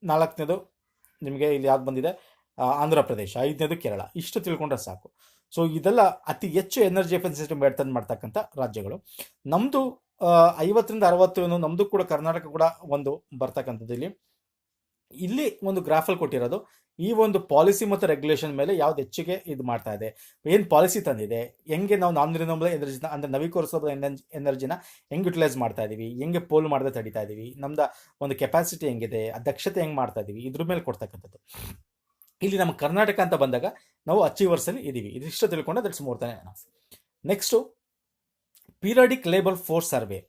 ನಾಲ್ಕನೇದು ನಿಮಗೆ ಇಲ್ಲಿ ಯಾವ್ದು ಬಂದಿದೆ ಆಂಧ್ರ ಪ್ರದೇಶ, ಐದನೇದು ಕೇರಳ. ಇಷ್ಟು ತಿಳ್ಕೊಂಡ್ರೆ ಸಾಕು. ಸೊ ಇದೆಲ್ಲ ಅತಿ ಹೆಚ್ಚು ಎನರ್ಜಿ ಎಫಿಷಿಯನ್ಸಿ ಮೇಂಟೈನ್ ಮಾಡ್ತಕ್ಕಂಥ ರಾಜ್ಯಗಳು. ನಮ್ಮದು 50ರಿಂದ 60, ನಮ್ಮದು ಕೂಡ ಕರ್ನಾಟಕ ಕೂಡ ಒಂದು ಬರ್ತಕ್ಕಂಥದ್ದು. ಇಲ್ಲಿ ಒಂದು ಗ್ರಾಫಲ್ಲಿ ಕೊಟ್ಟಿರೋದು ಈ ಒಂದು ಪಾಲಿಸಿ ಮತ್ತು ರೆಗ್ಯುಲೇಷನ್ ಮೇಲೆ ಯಾವ್ದು ಹೆಚ್ಚಿಗೆ ಇದು ಮಾಡ್ತಾ ಇದೆ, ಏನು ಪಾಲಿಸಿ ತಂದಿದೆ, ಹೆಂಗೆ ನಾವು ನಾನ್ ರಿನ್ಯೂವಬಲ್ ಎನರ್ಜಿನ ಅಂದರೆ ನವೀಕರಿಸಬಹುದು ಎನರ್ಜಿನ ಹೆಂಗೆ ಯುಟಿಲೈಸ್ ಮಾಡ್ತಾ ಇದೀವಿ, ಹೆಂಗೆ ಪೋಲ್ ಮಾಡದೆ ತಡಿತಾ ಇದೀವಿ, ನಮ್ದು ಒಂದು ಕೆಪಾಸಿಟಿ ಹೆಂಗಿದೆ, ಆ ದಕ್ಷತೆ ಹೆಂಗೆ ಮಾಡ್ತಾ ಇದೀವಿ, ಇದ್ರ ಮೇಲೆ ಕೊಡ್ತಕ್ಕಂಥದ್ದು. ಇಲ್ಲಿ ನಮ್ಮ ಕರ್ನಾಟಕ ಅಂತ ಬಂದಾಗ ನಾವು ಅಚೀವರ್ಸಲ್ಲಿ ಇದ್ದೀವಿ. ಇದಿಷ್ಟು ತಿಳ್ಕೊಂಡೆ, that's more than enough. Next periodic labour force survey,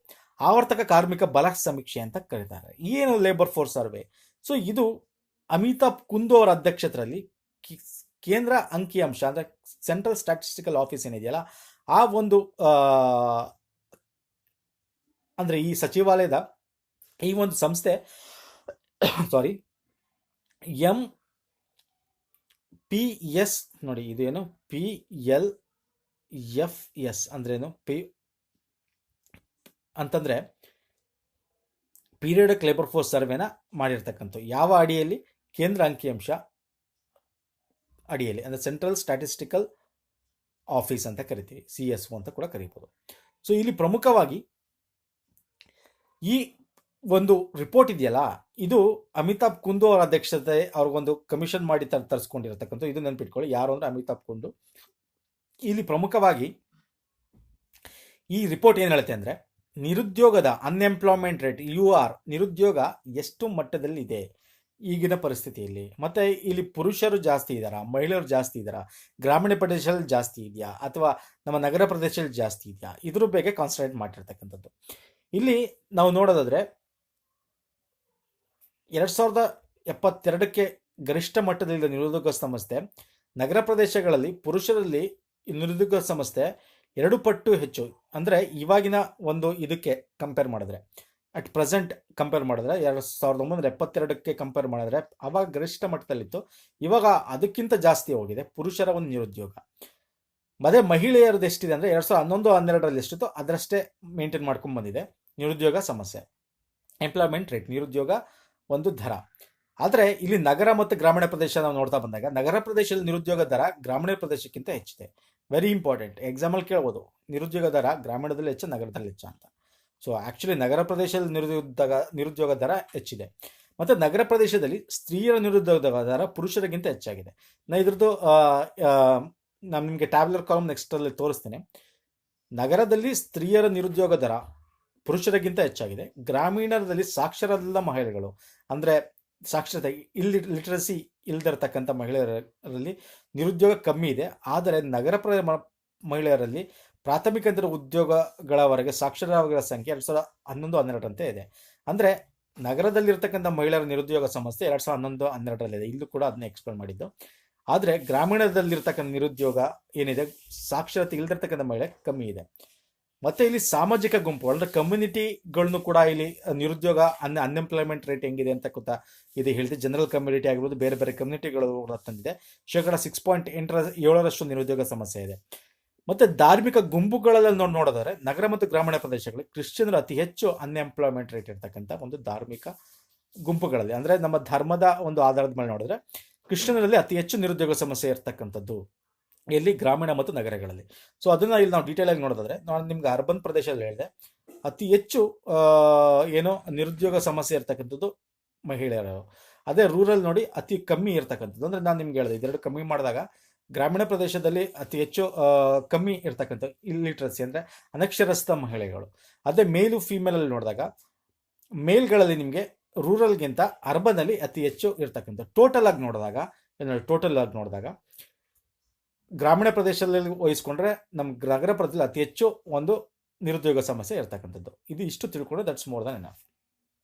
ಆವರ್ತಕ ಕಾರ್ಮಿಕ ಬಲ ಸಮೀಕ್ಷೆ ಅಂತ ಕರೀತಾರೆ. ಏನು ಲೇಬರ್ ಫೋರ್ಸ್ ಸರ್ವೆ? ಸೊ ಇದು ಅಮಿತಾಬ್ ಕುಂದು ಅವರ ಅಧ್ಯಕ್ಷತೆಯಲ್ಲಿ ಕೇಂದ್ರ ಅಂಕಿಅಂಶ ಅಂದರೆ ಸೆಂಟ್ರಲ್ ಸ್ಟ್ಯಾಟಿಸ್ಟಿಕಲ್ ಆಫೀಸ್ ಏನಿದೆಯಲ್ಲ, ಆ ಒಂದು ಅಂದರೆ ಈ ಸಚಿವಾಲಯದ ಈ ಒಂದು ಸಂಸ್ಥೆ MPS ನೋಡಿ, ಇದೇನು PLFS ಅಂದ್ರೇನು, ಅಂತಂದರೆ ಪೀರಿಯಡಿಕ್ ಲೇಬರ್ ಫೋರ್ಸ್ ಸರ್ವೆನ ಮಾಡಿರ್ತಕ್ಕಂಥ ಯಾವ ಅಡಿಯಲ್ಲಿ? ಕೇಂದ್ರ ಅಂಕಿಅಂಶ ಅಡಿಯಲ್ಲಿ, ಅಂದರೆ ಸೆಂಟ್ರಲ್ ಸ್ಟ್ಯಾಟಿಸ್ಟಿಕಲ್ ಆಫೀಸ್ ಅಂತ ಕರಿತೀವಿ, CSO ಅಂತ ಕೂಡ ಕರೀಬೋದು. ಸೊ ಇಲ್ಲಿ ಪ್ರಮುಖವಾಗಿ ಈ ಒಂದು ರಿಪೋರ್ಟ್ ಇದೆಯಲ್ಲ, ಇದು ಅಮಿತಾಬ್ ಕುಂದು ಅವರ ಅಧ್ಯಕ್ಷತೆ ಅವ್ರಿಗೊಂದು ಕಮಿಷನ್ ಮಾಡಿ ತರಿಸ್ಕೊಂಡಿರತಕ್ಕಂಥ. ಇದು ನೆನ್ಪಿಟ್ಕೊಳ್ಳಿ, ಯಾರು ಅಂದರೆ ಅಮಿತಾಬ್ ಕುಂದು. ಇಲ್ಲಿ ಪ್ರಮುಖವಾಗಿ ಈ ರಿಪೋರ್ಟ್ ಏನು ಹೇಳುತ್ತೆ ಅಂದರೆ, ನಿರುದ್ಯೋಗದ ಅನ್ಎಂಪ್ಲಾಯ್ಮೆಂಟ್ ರೇಟ್ UR, ನಿರುದ್ಯೋಗ ಎಷ್ಟು ಮಟ್ಟದಲ್ಲಿ ಇದೆ ಈಗಿನ ಪರಿಸ್ಥಿತಿಯಲ್ಲಿ, ಮತ್ತು ಇಲ್ಲಿ ಪುರುಷರು ಜಾಸ್ತಿ ಇದ್ದಾರಾ, ಮಹಿಳೆಯರು ಜಾಸ್ತಿ ಇದ್ದಾರಾ, ಗ್ರಾಮೀಣ ಪ್ರದೇಶದಲ್ಲಿ ಜಾಸ್ತಿ ಇದೆಯಾ ಅಥವಾ ನಮ್ಮ ನಗರ ಪ್ರದೇಶದಲ್ಲಿ ಜಾಸ್ತಿ ಇದೆಯಾ, ಇದ್ರ ಬಗ್ಗೆ ಕಾನ್ಸಂಟ್ರೇಟ್ ಮಾಡಿರ್ತಕ್ಕಂಥದ್ದು. ಇಲ್ಲಿ ನಾವು ನೋಡೋದಾದರೆ 2072ಕ್ಕೆ ಗರಿಷ್ಠ ಮಟ್ಟದಲ್ಲಿದ್ದ ನಿರುದ್ಯೋಗ ಸಮಸ್ಯೆ, ನಗರ ಪ್ರದೇಶಗಳಲ್ಲಿ ಪುರುಷರಲ್ಲಿ ನಿರುದ್ಯೋಗ ಸಮಸ್ಯೆ 2 ಪಟ್ಟು ಹೆಚ್ಚು. ಅಂದರೆ ಇವಾಗಿನ ಒಂದು ಇದಕ್ಕೆ ಕಂಪೇರ್ ಮಾಡಿದ್ರೆ, ಅಟ್ ಪ್ರೆಸೆಂಟ್ ಕಂಪೇರ್ ಮಾಡಿದ್ರೆ 1972ಕ್ಕೆ ಕಂಪೇರ್ ಮಾಡಿದ್ರೆ ಅವಾಗ ಗರಿಷ್ಠ ಮಟ್ಟದಲ್ಲಿತ್ತು, ಇವಾಗ ಅದಕ್ಕಿಂತ ಜಾಸ್ತಿ ಹೋಗಿದೆ ಪುರುಷರ ಒಂದು ನಿರುದ್ಯೋಗ. ಮತ್ತೆ ಮಹಿಳೆಯರದ್ದು ಎಷ್ಟಿದೆ ಅಂದರೆ 2011-12ರಲ್ಲಿ ಎಷ್ಟಿತ್ತು ಅದರಷ್ಟೇ ಮೇಂಟೈನ್ ಮಾಡ್ಕೊಂಡು ಬಂದಿದೆ ನಿರುದ್ಯೋಗ ಸಮಸ್ಯೆ, ಎಂಪ್ಲಾಯ್ಮೆಂಟ್ ರೇಟ್, ನಿರುದ್ಯೋಗ ಒಂದು ದರ. ಆದರೆ ಇಲ್ಲಿ ನಗರ ಮತ್ತು ಗ್ರಾಮೀಣ ಪ್ರದೇಶ ನಾವು ನೋಡ್ತಾ ಬಂದಾಗ, ನಗರ ಪ್ರದೇಶದಲ್ಲಿ ನಿರುದ್ಯೋಗ ದರ ಗ್ರಾಮೀಣ ಪ್ರದೇಶಕ್ಕಿಂತ ಹೆಚ್ಚಿದೆ. ವೆರಿ ಇಂಪಾರ್ಟೆಂಟ್, ಎಕ್ಸಾಮಲ್ಲಿ ಕೇಳ್ಬೋದು, ನಿರುದ್ಯೋಗ ದರ ಗ್ರಾಮೀಣದಲ್ಲಿ ಹೆಚ್ಚು ನಗರದಲ್ಲಿ ಹೆಚ್ಚು ಅಂತ. ಸೊ ಆ್ಯಕ್ಚುಲಿ ನಗರ ಪ್ರದೇಶದಲ್ಲಿ ನಿರುದ್ಯೋಗ ದರ ಹೆಚ್ಚಿದೆ. ಮತ್ತು ನಗರ ಪ್ರದೇಶದಲ್ಲಿ ಸ್ತ್ರೀಯರ ನಿರುದ್ಯೋಗ ದರ ಪುರುಷರಿಗಿಂತ ಹೆಚ್ಚಾಗಿದೆ. ನಾನು ಇದ್ರದ್ದು ನಾನು ನಿಮಗೆ ಟ್ಯಾಬ್ಲೆಟ್ ಕಾಲಮ್ ನೆಕ್ಸ್ಟಲ್ಲಿ ತೋರಿಸ್ತೇನೆ. ನಗರದಲ್ಲಿ ಸ್ತ್ರೀಯರ ನಿರುದ್ಯೋಗ ದರ ಪುರುಷರಿಗಿಂತ ಹೆಚ್ಚಾಗಿದೆ. ಗ್ರಾಮೀಣದಲ್ಲಿ ಸಾಕ್ಷರಲ್ಲ ಮಹಿಳೆಗಳು ಅಂದರೆ ಸಾಕ್ಷರತೆ ಲಿಟ್ರಸಿ ಇಲ್ದಿರತಕ್ಕಂಥ ಮಹಿಳೆಯರಲ್ಲಿ ನಿರುದ್ಯೋಗ ಕಮ್ಮಿ ಇದೆ. ಆದರೆ ನಗರ ಮಹಿಳೆಯರಲ್ಲಿ ಪ್ರಾಥಮಿಕ ಉದ್ಯೋಗಗಳವರೆಗೆ ಸಾಕ್ಷರರ ಸಂಖ್ಯೆ 2011-12 ಇದೆ. ಅಂದರೆ ನಗರದಲ್ಲಿರ್ತಕ್ಕಂಥ ಮಹಿಳೆಯರ ನಿರುದ್ಯೋಗ ಸಮಸ್ಯೆ 2011-12ರಲ್ಲಿದೆ. ಇಲ್ಲೂ ಕೂಡ ಅದನ್ನ ಎಕ್ಸ್ಪ್ಲೇನ್ ಮಾಡಿದ್ದು. ಆದರೆ ಗ್ರಾಮೀಣದಲ್ಲಿರ್ತಕ್ಕಂಥ ನಿರುದ್ಯೋಗ ಏನಿದೆ, ಸಾಕ್ಷರತೆ ಇಲ್ದಿರ್ತಕ್ಕಂಥ ಮಹಿಳೆ ಕಮ್ಮಿ ಇದೆ. ಮತ್ತು ಇಲ್ಲಿ ಸಾಮಾಜಿಕ ಗುಂಪು ಅಂದರೆ ಕಮ್ಯುನಿಟಿಗಳನ್ನು ಕೂಡ ಇಲ್ಲಿ ನಿರುದ್ಯೋಗ ಅನ್ಎಂಪ್ಲಾಯ್ಮೆಂಟ್ ರೇಟ್ ಹೆಂಗಿದೆ ಅಂತ ಇದು ಹೇಳ್ತೀವಿ. ಜನರಲ್ ಕಮ್ಯುನಿಟಿ ಆಗಿರ್ಬೋದು, ಬೇರೆ ಬೇರೆ ಕಮ್ಯುನಿಟಿಗಳು ಕೂಡ ತಂದಿದೆ. 6.7% ನಿರುದ್ಯೋಗ ಸಮಸ್ಯೆ ಇದೆ. ಮತ್ತು ಧಾರ್ಮಿಕ ಗುಂಪುಗಳಲ್ಲಿ ನೋಡೋದಾದ್ರೆ ನಗರ ಮತ್ತು ಗ್ರಾಮೀಣ ಪ್ರದೇಶಗಳಲ್ಲಿ ಕ್ರಿಶ್ಚಿಯನ್ರು ಅತಿ ಹೆಚ್ಚು ಅನ್ಎಂಪ್ಲಾಯ್ಮೆಂಟ್ ರೇಟ್ ಇರ್ತಕ್ಕಂಥ ಒಂದು ಧಾರ್ಮಿಕ ಗುಂಪುಗಳಲ್ಲಿ, ಅಂದರೆ ನಮ್ಮ ಧರ್ಮದ ಒಂದು ಆಧಾರದ ಮೇಲೆ ನೋಡಿದ್ರೆ ಕ್ರಿಶ್ಚಿಯನ್ರಲ್ಲಿ ಅತಿ ಹೆಚ್ಚು ನಿರುದ್ಯೋಗ ಸಮಸ್ಯೆ ಇರ್ತಕ್ಕಂಥದ್ದು ಎಲ್ಲಿ? ಗ್ರಾಮೀಣ ಮತ್ತು ನಗರಗಳಲ್ಲಿ. ಸೊ ಅದನ್ನು ಇಲ್ಲಿ ನಾವು ಡೀಟೇಲ್ ಆಗಿ ನೋಡೋದಾದ್ರೆ, ನಾನು ನಿಮ್ಗೆ ಅರ್ಬನ್ ಪ್ರದೇಶದಲ್ಲಿ ಹೇಳಿದೆ ಅತಿ ಹೆಚ್ಚು ಏನೋ ನಿರುದ್ಯೋಗ ಸಮಸ್ಯೆ ಇರ್ತಕ್ಕಂಥದ್ದು ಮಹಿಳೆಯರು. ಅದೇ ರೂರಲ್ ನೋಡಿ ಅತಿ ಕಮ್ಮಿ ಇರ್ತಕ್ಕಂಥದ್ದು. ಅಂದರೆ ನಾನು ನಿಮ್ಗೆ ಹೇಳಿದೆ ಇದೆರಡು ಕಮ್ಮಿ ಮಾಡಿದಾಗ ಗ್ರಾಮೀಣ ಪ್ರದೇಶದಲ್ಲಿ ಅತಿ ಹೆಚ್ಚು ಕಮ್ಮಿ ಇರ್ತಕ್ಕಂಥ ಇಲ್ಲಿಟ್ರಸಿ ಅಂದರೆ ಅನಕ್ಷರಸ್ಥ ಮಹಿಳೆಗಳು. ಅದೇ ಮೇಲು ಫೀಮೇಲಲ್ಲಿ ನೋಡಿದಾಗ ಮೇಲ್ಗಳಲ್ಲಿ ನಿಮಗೆ ರೂರಲ್ಗಿಂತ ಅರ್ಬನಲ್ಲಿ ಅತಿ ಹೆಚ್ಚು ಇರ್ತಕ್ಕಂಥ. ಟೋಟಲ್ ಆಗಿ ನೋಡಿದಾಗ ಟೋಟಲ್ ಆಗಿ ನೋಡಿದಾಗ ಗ್ರಾಮೀಣ ಪ್ರದೇಶದಲ್ಲಿ ವಹಿಸ್ಕೊಂಡ್ರೆ ನಮ್ಮ ನಗರ ಪ್ರದೇಶದಲ್ಲಿ ಅತಿ ಹೆಚ್ಚು ಒಂದು ನಿರುದ್ಯೋಗ ಸಮಸ್ಯೆ ಇರ್ತಕ್ಕಂಥದ್ದು. ಇದು ಇಷ್ಟು ತಿಳ್ಕೊಂಡ್ರೆ that's more than enough.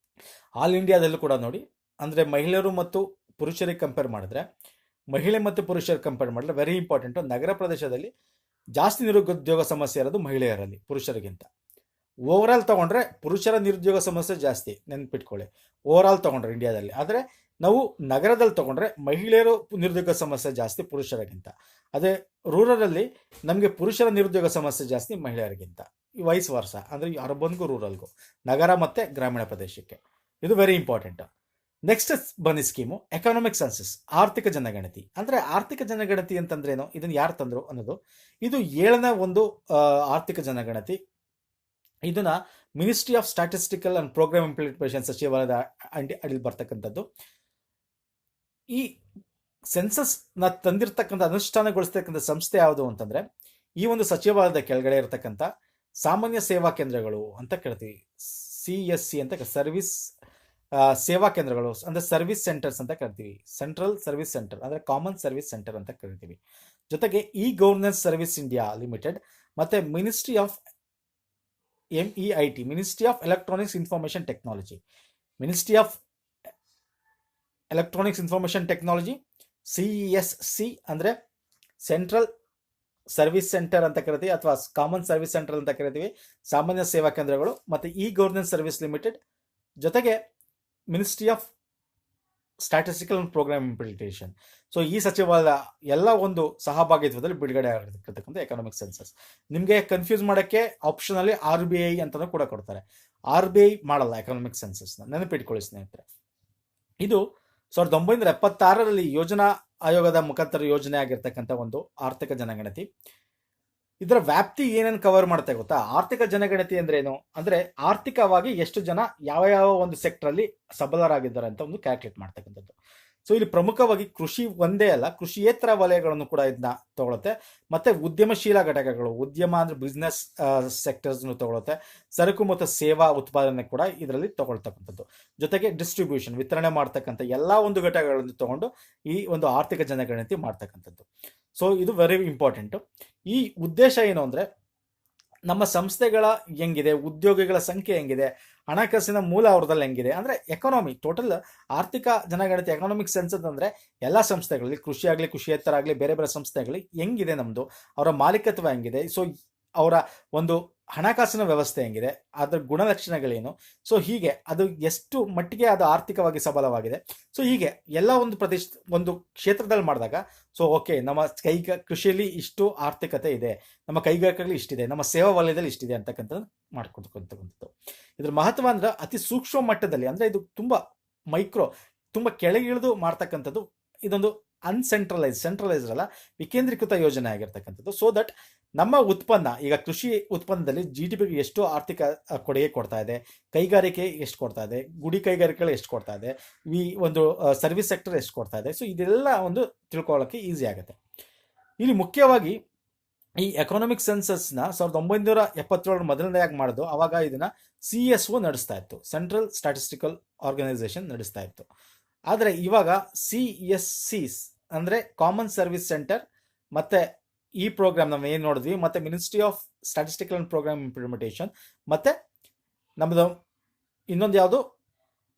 All ಇಂಡಿಯಾದಲ್ಲೂ ಕೂಡ ನೋಡಿ, ಅಂದರೆ ಮಹಿಳೆಯರು ಮತ್ತು ಪುರುಷರಿಗೆ ಕಂಪೇರ್ ಮಾಡಿದ್ರೆ, ಮಹಿಳೆ ಮತ್ತು ಪುರುಷರಿಗೆ ಕಂಪೇರ್ ಮಾಡಿದ್ರೆ ವೆರಿ ಇಂಪಾರ್ಟೆಂಟು, ನಗರ ಪ್ರದೇಶದಲ್ಲಿ ಜಾಸ್ತಿ ನಿರುದ್ಯೋಗ ಸಮಸ್ಯೆ ಇರೋದು ಮಹಿಳೆಯರಲ್ಲಿ ಪುರುಷರಿಗಿಂತ. ಓವರಾಲ್ ತೊಗೊಂಡ್ರೆ ಪುರುಷರ ನಿರುದ್ಯೋಗ ಸಮಸ್ಯೆ ಜಾಸ್ತಿ, ನೆನ್ಪಿಟ್ಕೊಳ್ಳಿ, ಓವರಾಲ್ ತೊಗೊಂಡ್ರೆ ಇಂಡಿಯಾದಲ್ಲಿ. ಆದರೆ ನಾವು ನಗರದಲ್ಲಿ ತೊಗೊಂಡ್ರೆ ಮಹಿಳೆಯರು ನಿರುದ್ಯೋಗ ಸಮಸ್ಯೆ ಜಾಸ್ತಿ ಪುರುಷರಿಗಿಂತ. ಅದೇ ರೂರಲಲ್ಲಿ ನಮಗೆ ಪುರುಷರ ನಿರುದ್ಯೋಗ ಸಮಸ್ಯೆ ಜಾಸ್ತಿ ಮಹಿಳೆಯರಿಗಿಂತ, ವೈಸ್ ವರ್ಸ, ಅಂದರೆ ಅರ್ಬನ್ಗೂ ರೂರಲ್ಗೂ, ನಗರ ಮತ್ತು ಗ್ರಾಮೀಣ ಪ್ರದೇಶಕ್ಕೆ. ಇದು ವೆರಿ ಇಂಪಾರ್ಟೆಂಟ್. ನೆಕ್ಸ್ಟ್ ಬನ್ನಿ ಸ್ಕೀಮು ಎಕನಾಮಿಕ್ ಸೆನ್ಸಸ್, ಆರ್ಥಿಕ ಜನಗಣತಿ. ಅಂದರೆ ಆರ್ಥಿಕ ಜನಗಣತಿ ಅಂತಂದ್ರೇನು, ಇದನ್ನು ಯಾರು ತಂದರು ಅನ್ನೋದು. ಇದು 7ನೇ ಒಂದು ಆರ್ಥಿಕ ಜನಗಣತಿ. ಇದನ್ನ ministry of statistical and programme implementation ಸಚಿವಾಲಯದ ಅಡಿಯಲ್ಲಿ ಬರ್ತಕ್ಕಂಥದ್ದು. ಈ ಸೆನ್ಸಸ್ನ ತಂದಿರತಕ್ಕಂಥ ಅನುಷ್ಠಾನಗೊಳಿಸ್ತಕ್ಕಂಥ ಸಂಸ್ಥೆ ಯಾವುದು ಅಂತಂದರೆ, ಈ ಒಂದು ಸಚಿವಾಲಯದ ಕೆಳಗಡೆ ಇರತಕ್ಕಂಥ ಸಾಮಾನ್ಯ ಸೇವಾ ಕೇಂದ್ರಗಳು ಅಂತ ಕೇಳ್ತೀವಿ, CSC ಅಂತ, ಸರ್ವಿಸ್ ಸೇವಾ ಕೇಂದ್ರಗಳು, ಅಂದರೆ ಸರ್ವಿಸ್ ಸೆಂಟರ್ಸ್ ಅಂತ ಕರಿತೀವಿ. ಸೆಂಟ್ರಲ್ ಸರ್ವಿಸ್ ಸೆಂಟರ್ ಅಂದರೆ ಕಾಮನ್ ಸರ್ವಿಸ್ ಸೆಂಟರ್ ಅಂತ ಕರಿತೀವಿ. ಜೊತೆಗೆ ಗವರ್ನೆನ್ಸ್ ಸರ್ವಿಸ್ ಇಂಡಿಯಾ ಲಿಮಿಟೆಡ್ ಮತ್ತು ministry of MEIT, ministry of electronics information technology, ministry of electronics information technology, CESC ಅಂದರೆ ಸೆಂಟ್ರಲ್ ಸರ್ವಿಸ್ ಸೆಂಟರ್ ಅಂತ ಕರಿತೀವಿ, ಅಥವಾ ಕಾಮನ್ ಸರ್ವಿಸ್ ಸೆಂಟರ್ ಅಂತ ಕರಿತೀವಿ, ಸಾಮಾನ್ಯ ಸೇವಾ ಕೇಂದ್ರಗಳು, ಮತ್ತು ಗವರ್ನೆನ್ಸ್ ಸರ್ವಿಸ್ ಲಿಮಿಟೆಡ್, ಜೊತೆಗೆ ministry of statistical and programme implementation. So ಈ ಸಚಿವಾಲಯ ಎಲ್ಲ ಒಂದು ಸಹಭಾಗಿತ್ವದಲ್ಲಿ ಬಿಡುಗಡೆ ಆಗಿರ್ತಕ್ಕಂಥ ಎಕನಾಮಿಕ್ ಸೆನ್ಸಸ್. ನಿಮಗೆ ಕನ್ಫ್ಯೂಸ್ ಮಾಡೋಕ್ಕೆ ಆಪ್ಷನಲ್ಲಿ RBI ಅಂತಲೂ ಕೂಡ ಕೊಡ್ತಾರೆ. RBI ಮಾಡಲ್ಲ ಎಕನಾಮಿಕ್ ಸೆನ್ಸಸ್ನ, ನೆನಪಿಟ್ಕೊಳ್ಳಿ ಸ್ನೇಹಿತರೆ. ಇದು 1976ರಲ್ಲಿ ಯೋಜನಾ ಆಯೋಗದ ಮುಖಾಂತರ ಯೋಜನೆ ಆಗಿರ್ತಕ್ಕಂಥ ಒಂದು ಆರ್ಥಿಕ ಜನಗಣತಿ. ಇದರ ವ್ಯಾಪ್ತಿ ಏನೇನು ಕವರ್ ಮಾಡುತ್ತೆ ಗೊತ್ತಾ? ಆರ್ಥಿಕ ಜನಗಣತಿ ಅಂದ್ರೆ ಏನು ಅಂದ್ರೆ, ಆರ್ಥಿಕವಾಗಿ ಎಷ್ಟು ಜನ ಯಾವ ಯಾವ ಒಂದು ಸೆಕ್ಟರ್ ಸಬಲರಾಗಿದ್ದಾರೆ ಅಂತ ಒಂದು ಕ್ಯಾಲ್ಕುಲೇಟ್ ಮಾಡ್ತಕ್ಕಂಥದ್ದು. ಸೊ ಇಲ್ಲಿ ಪ್ರಮುಖವಾಗಿ ಕೃಷಿ ಒಂದೇ ಅಲ್ಲ, ಕೃಷಿಯೇತರ ವಲಯಗಳನ್ನು ಕೂಡ ಇದನ್ನ ತಗೊಳುತ್ತೆ. ಮತ್ತೆ ಉದ್ಯಮಶೀಲ ಘಟಕಗಳು, ಉದ್ಯಮ ಅಂದ್ರೆ ಬಿಸ್ನೆಸ್ ಸೆಕ್ಟರ್ಸ್ ತಗೊಳುತ್ತೆ. ಸರಕು ಮತ್ತು ಸೇವಾ ಉತ್ಪಾದನೆ ಕೂಡ ಇದರಲ್ಲಿ ತಗೊಳ್ತಕ್ಕಂಥದ್ದು. ಜೊತೆಗೆ ಡಿಸ್ಟ್ರಿಬ್ಯೂಷನ್, ವಿತರಣೆ ಮಾಡ್ತಕ್ಕಂಥ ಎಲ್ಲಾ ಒಂದು ಘಟಕಗಳನ್ನು ತಗೊಂಡು ಈ ಒಂದು ಆರ್ಥಿಕ ಜನಗಣತಿ ಮಾಡ್ತಕ್ಕಂಥದ್ದು. ಸೊ ಇದು ವೆರಿ ಇಂಪಾರ್ಟೆಂಟ್. ಈ ಉದ್ದೇಶ ಏನು ಅಂದ್ರೆ, ನಮ್ಮ ಸಂಸ್ಥೆಗಳ ಹೆಂಗಿದೆ, ಉದ್ಯೋಗಿಗಳ ಸಂಖ್ಯೆ ಹೆಂಗಿದೆ, ಹಣಕಾಸಿನ ಮೂಲ ಅವ್ರದಲ್ಲಿ ಹೆಂಗಿದೆ, ಅಂದ್ರೆ ಎಕಾನಮಿ ಟೋಟಲ್ ಆರ್ಥಿಕ ಜನಗಣತಿ ಎಕನಾಮಿಕ್ ಸೆನ್ಸಸ್ ಅಂದ್ರೆ ಎಲ್ಲ ಸಂಸ್ಥೆಗಳಲ್ಲಿ, ಕೃಷಿ ಆಗಲಿ, ಕೃಷಿಯೇತರ ಆಗಲಿ, ಬೇರೆ ಬೇರೆ ಸಂಸ್ಥೆಗಳಲ್ಲಿ ಹೆಂಗಿದೆ ನಮ್ದು, ಅವರ ಮಾಲೀಕತ್ವ ಹೆಂಗಿದೆ, ಸೊ ಅವರ ಒಂದು ಹಣಕಾಸಿನ ವ್ಯವಸ್ಥೆ ಹೆಂಗಿದೆ, ಅದರ ಗುಣಲಕ್ಷಣಗಳೇನು, ಸೊ ಹೀಗೆ ಅದು ಎಷ್ಟು ಮಟ್ಟಿಗೆ ಅದು ಆರ್ಥಿಕವಾಗಿ ಸಬಲವಾಗಿದೆ. ಸೊ ಹೀಗೆ ಎಲ್ಲ ಒಂದು ಒಂದು ಕ್ಷೇತ್ರದಲ್ಲಿ ಮಾಡಿದಾಗ, ಸೊ ಓಕೆ, ನಮ್ಮ ಕೃಷಿಯಲ್ಲಿ ಇಷ್ಟು ಆರ್ಥಿಕತೆ ಇದೆ, ನಮ್ಮ ಕೈಗಾರಿಕೆಗಳಲ್ಲಿ ಇಷ್ಟಿದೆ, ನಮ್ಮ ಸೇವಾ ವಲಯದಲ್ಲಿ ಇಷ್ಟಿದೆ ಅಂತಕ್ಕಂಥದ್ದು ಮಾಡ್ಕೊಳ್ತಕ್ಕಂಥದ್ದು. ಇದ್ರ ಮಹತ್ವ ಅಂದ್ರೆ ಅತಿ ಸೂಕ್ಷ್ಮ ಮಟ್ಟದಲ್ಲಿ, ಅಂದ್ರೆ ಇದು ತುಂಬಾ ಮೈಕ್ರೋ, ತುಂಬಾ ಕೆಳಗಿಳಿದು ಮಾಡ್ತಕ್ಕಂಥದ್ದು. ಇದೊಂದು ಸೆಂಟ್ರಲೈಸ್ಡ್ ಅಲ್ಲ, ವಿಕೇಂದ್ರೀಕೃತ ಯೋಜನೆ ಆಗಿರ್ತಕ್ಕಂಥದ್ದು. ಸೊ ದಟ್ ನಮ್ಮ ಉತ್ಪನ್ನ, ಈಗ ಕೃಷಿ ಉತ್ಪನ್ನದಲ್ಲಿ GDPಗೆ ಎಷ್ಟು ಆರ್ಥಿಕ ಕೊಡುಗೆ ಕೊಡ್ತಾ ಇದೆ, ಕೈಗಾರಿಕೆ ಎಷ್ಟು ಕೊಡ್ತಾ ಇದೆ, ಗುಡಿ ಕೈಗಾರಿಕೆಗಳು ಎಷ್ಟು ಕೊಡ್ತಾ ಇದೆ, ಈ ಒಂದು ಸರ್ವಿಸ್ ಸೆಕ್ಟರ್ ಎಷ್ಟು ಕೊಡ್ತಾ ಇದೆ, ಸೊ ಇದೆಲ್ಲ ಒಂದು ತಿಳ್ಕೊಳ್ಳೋಕೆ ಈಸಿ ಆಗುತ್ತೆ. ಇಲ್ಲಿ ಮುಖ್ಯವಾಗಿ ಈ ಎಕನಾಮಿಕ್ ಸೆನ್ಸಸ್ನ 1977 ಮೊದಲನೇದಾಗಿ ಮಾಡೋದು. ಅವಾಗ ಇದನ್ನ CSO ನಡೆಸ್ತಾ ಇತ್ತು, ಸೆಂಟ್ರಲ್ ಸ್ಟ್ಯಾಟಿಸ್ಟಿಕಲ್ ಆರ್ಗನೈಸೇಷನ್ ನಡೆಸ್ತಾ ಇತ್ತು. ಆದರೆ ಇವಾಗ CSCs ಅಂದರೆ ಕಾಮನ್ ಸರ್ವಿಸ್ ಸೆಂಟರ್, ಮತ್ತೆ ಈ ಪ್ರೋಗ್ರಾಮ್ ನಾವು ಏನು ನೋಡಿದ್ವಿ, ಮತ್ತೆ ministry of statistical and programme implementation, ಮತ್ತೆ ನಮ್ಮದು ಇನ್ನೊಂದು ಯಾವುದು,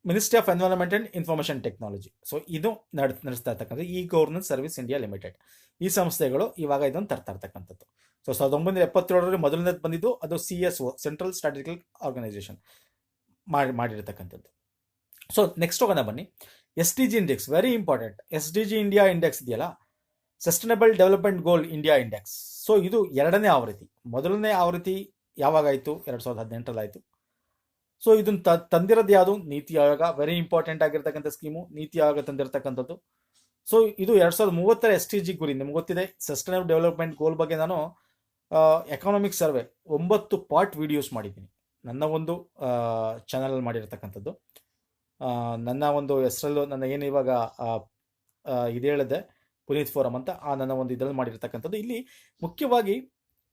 ministry of environment and information technology. So ಇದು ನಡೆಸ್ತಾ ಇರ್ತಕ್ಕಂಥ ಗವರ್ನೆನ್ಸ್ ಸರ್ವಿಸ್ ಇಂಡಿಯಾ ಲಿಮಿಟೆಡ್, ಈ ಸಂಸ್ಥೆಗಳು ಇವಾಗ ಇದನ್ನು ತರ್ತಾ ಇರ್ತಕ್ಕಂಥದ್ದು. ಸೊ 1977 ಮೊದಲನೇದು ಬಂದಿದ್ದು ಅದು CSO, ಸೆಂಟ್ರಲ್ ಸ್ಟ್ಯಾಟಿಸ್ಟಿಕಲ್ ಆರ್ಗನೈಸೇಷನ್ ಮಾಡಿರ್ತಕ್ಕಂಥದ್ದು. ಸೊ ನೆಕ್ಸ್ಟ್ ಹೋಗೋಣ ಬನ್ನಿ. SDG index, very important. SDG India index ಇದೆಯಲ್ಲ, sustainable development goal India index. So ಇದು 2ನೇ ಆವೃತ್ತಿ. ಮೊದಲನೇ ಆವೃತ್ತಿ ಯಾವಾಗಾಯಿತು? 2018 ಆಯಿತು. ಸೊ ಇದನ್ನ ತಂದಿರೋದು ಯಾವುದು? ನೀತಿ ಆಯೋಗ. ವೆರಿ ಇಂಪಾರ್ಟೆಂಟ್ ಆಗಿರ್ತಕ್ಕಂಥ ಸ್ಕೀಮು, ನೀತಿ ಆಯೋಗ ತಂದಿರತಕ್ಕಂಥದ್ದು. ಸೊ ಇದು 2030 SDG ಗುರಿ. ನಿಮ್ಗೆ ಗೊತ್ತಿದೆ, ಸಸ್ಟೈನಬಲ್ ಡೆವಲಪ್ಮೆಂಟ್ ಗೋಲ್ ಬಗ್ಗೆ ನಾನು ಎಕನಾಮಿಕ್ ಸರ್ವೆ 9 ಪಾರ್ಟ್ ವಿಡಿಯೋಸ್ ಮಾಡಿದ್ದೀನಿ, ನನ್ನ ಒಂದು ಚಾನಲ್ ಮಾಡಿರ್ತಕ್ಕಂಥದ್ದು. ನನ್ನ ಒಂದು ಹೆಸರಲ್ಲೂ ನನ್ನ ಏನು ಇವಾಗ ಇದು ಹೇಳಿದೆ ಪುನೀತ್ ಫೋರಂ ಅಂತ, ನನ್ನ ಒಂದು ಇದರಲ್ಲಿ ಮಾಡಿರ್ತಕ್ಕಂಥದ್ದು. ಇಲ್ಲಿ ಮುಖ್ಯವಾಗಿ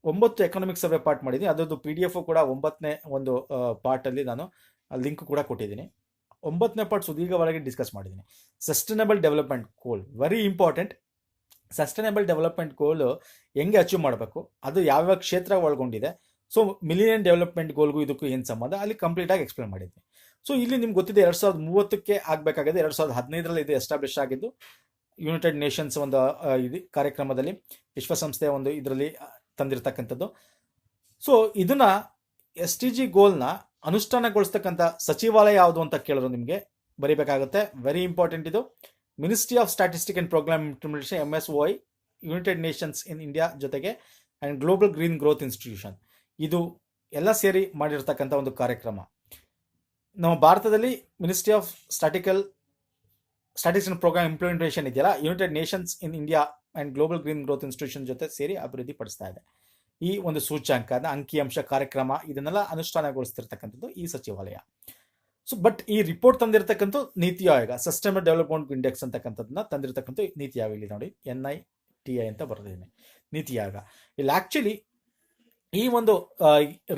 9 ಎಕನಾಮಿಕ್ ಸರ್ವೆ ಪಾರ್ಟ್ ಮಾಡಿದ್ದೀನಿ. ಅದರದ್ದು PDF ಕೂಡ 9ನೇ ಒಂದು ಪಾರ್ಟಲ್ಲಿ ನಾನು ಲಿಂಕ್ ಕೂಡ ಕೊಟ್ಟಿದ್ದೀನಿ. 9ನೇ ಪಾರ್ಟ್ ಸುದೀರ್ಘವಾಗಿ ಡಿಸ್ಕಸ್ ಮಾಡಿದ್ದೀನಿ. Sustainable development goal very important. Sustainable development goal ಹೆಂಗೆ ಅಚೀವ್ ಮಾಡಬೇಕು, ಅದು ಯಾವ್ಯಾವ ಕ್ಷೇತ್ರ ಒಳಗೊಂಡಿದೆ, ಸೊ ಮಿಲಿನಿಯನ್ ಡೆವಲಪ್ಮೆಂಟ್ ಗೋಲ್ಗೂ ಇದಕ್ಕೂ ಏನು ಸಂಬಂಧ ಅಲ್ಲಿ ಕಂಪ್ಲೀಟಾಗಿ ಎಕ್ಸ್ಪ್ಲೇನ್ ಮಾಡಿದ್ವಿ. ಸೊ ಇಲ್ಲಿ ನಿಮ್ಗೆ ಗೊತ್ತಿದೆ 2030ಕ್ಕೆ ಆಗಬೇಕಾಗಿದೆ. 2015ರಲ್ಲಿ ಇದು ಎಸ್ಟಾಬ್ಲಿಷ್ ಆಗಿದ್ದು ಯುನೈಟೆಡ್ ನೇಷನ್ಸ್ ಒಂದು ಇದು ಕಾರ್ಯಕ್ರಮದಲ್ಲಿ, ವಿಶ್ವಸಂಸ್ಥೆಯ ಒಂದು ಇದರಲ್ಲಿ ತಂದಿರತಕ್ಕಂಥದ್ದು. ಸೊ ಇದನ್ನ SDG ಗೋಲ್ನ ಅನುಷ್ಠಾನಗೊಳಿಸ್ತಕ್ಕಂಥ ಸಚಿವಾಲಯ ಯಾವುದು ಅಂತ ಕೇಳಿದ್ರು ನಿಮಗೆ ಬರೀಬೇಕಾಗುತ್ತೆ. ವೆರಿ ಇಂಪಾರ್ಟೆಂಟ್ ಇದು. Ministry of statistic and programme implementation MSOI, United Nations in India ಜೊತೆಗೆ and global green growth institution, ಇದು ಎಲ್ಲ ಸೇರಿ ಮಾಡಿರ್ತಕ್ಕಂಥ ಒಂದು ಕಾರ್ಯಕ್ರಮ. ನಮ್ಮ ಭಾರತದಲ್ಲಿ ministry of statistics and programme implementation ಇದೆಯಲ್ಲ, United Nations in India and global green growth institution ಜೊತೆ ಸೇರಿ ಅಭಿವೃದ್ಧಿ ಪಡಿಸ್ತಾ ಇದೆ. ಈ ಒಂದು ಸೂಚ್ಯಾಂಕದ ಅಂಕಿಅಂಶ ಕಾರ್ಯಕ್ರಮ ಇದನ್ನೆಲ್ಲ ಅನುಷ್ಠಾನಗೊಳಿಸ್ತಿರ್ತಕ್ಕಂಥದ್ದು ಈ ಸಚಿವಾಲಯ. ಸೊ ಬಟ್ ಈ report ತಂದಿರತಕ್ಕಂಥ NITI Aayog, sustainable development index ಅಂತಕ್ಕಂಥದ್ದನ್ನ ತಂದಿರತಕ್ಕಂಥ ನೀತಿ ಆಯೋಗ. ಇಲ್ಲಿ ನೋಡಿ NITI ಅಂತ ಬರೆದಿದ್ದೀನಿ, ನೀತಿ ಆಯೋಗ. ಇಲ್ಲಿ ಆಕ್ಚುಲಿ ಈ ಒಂದು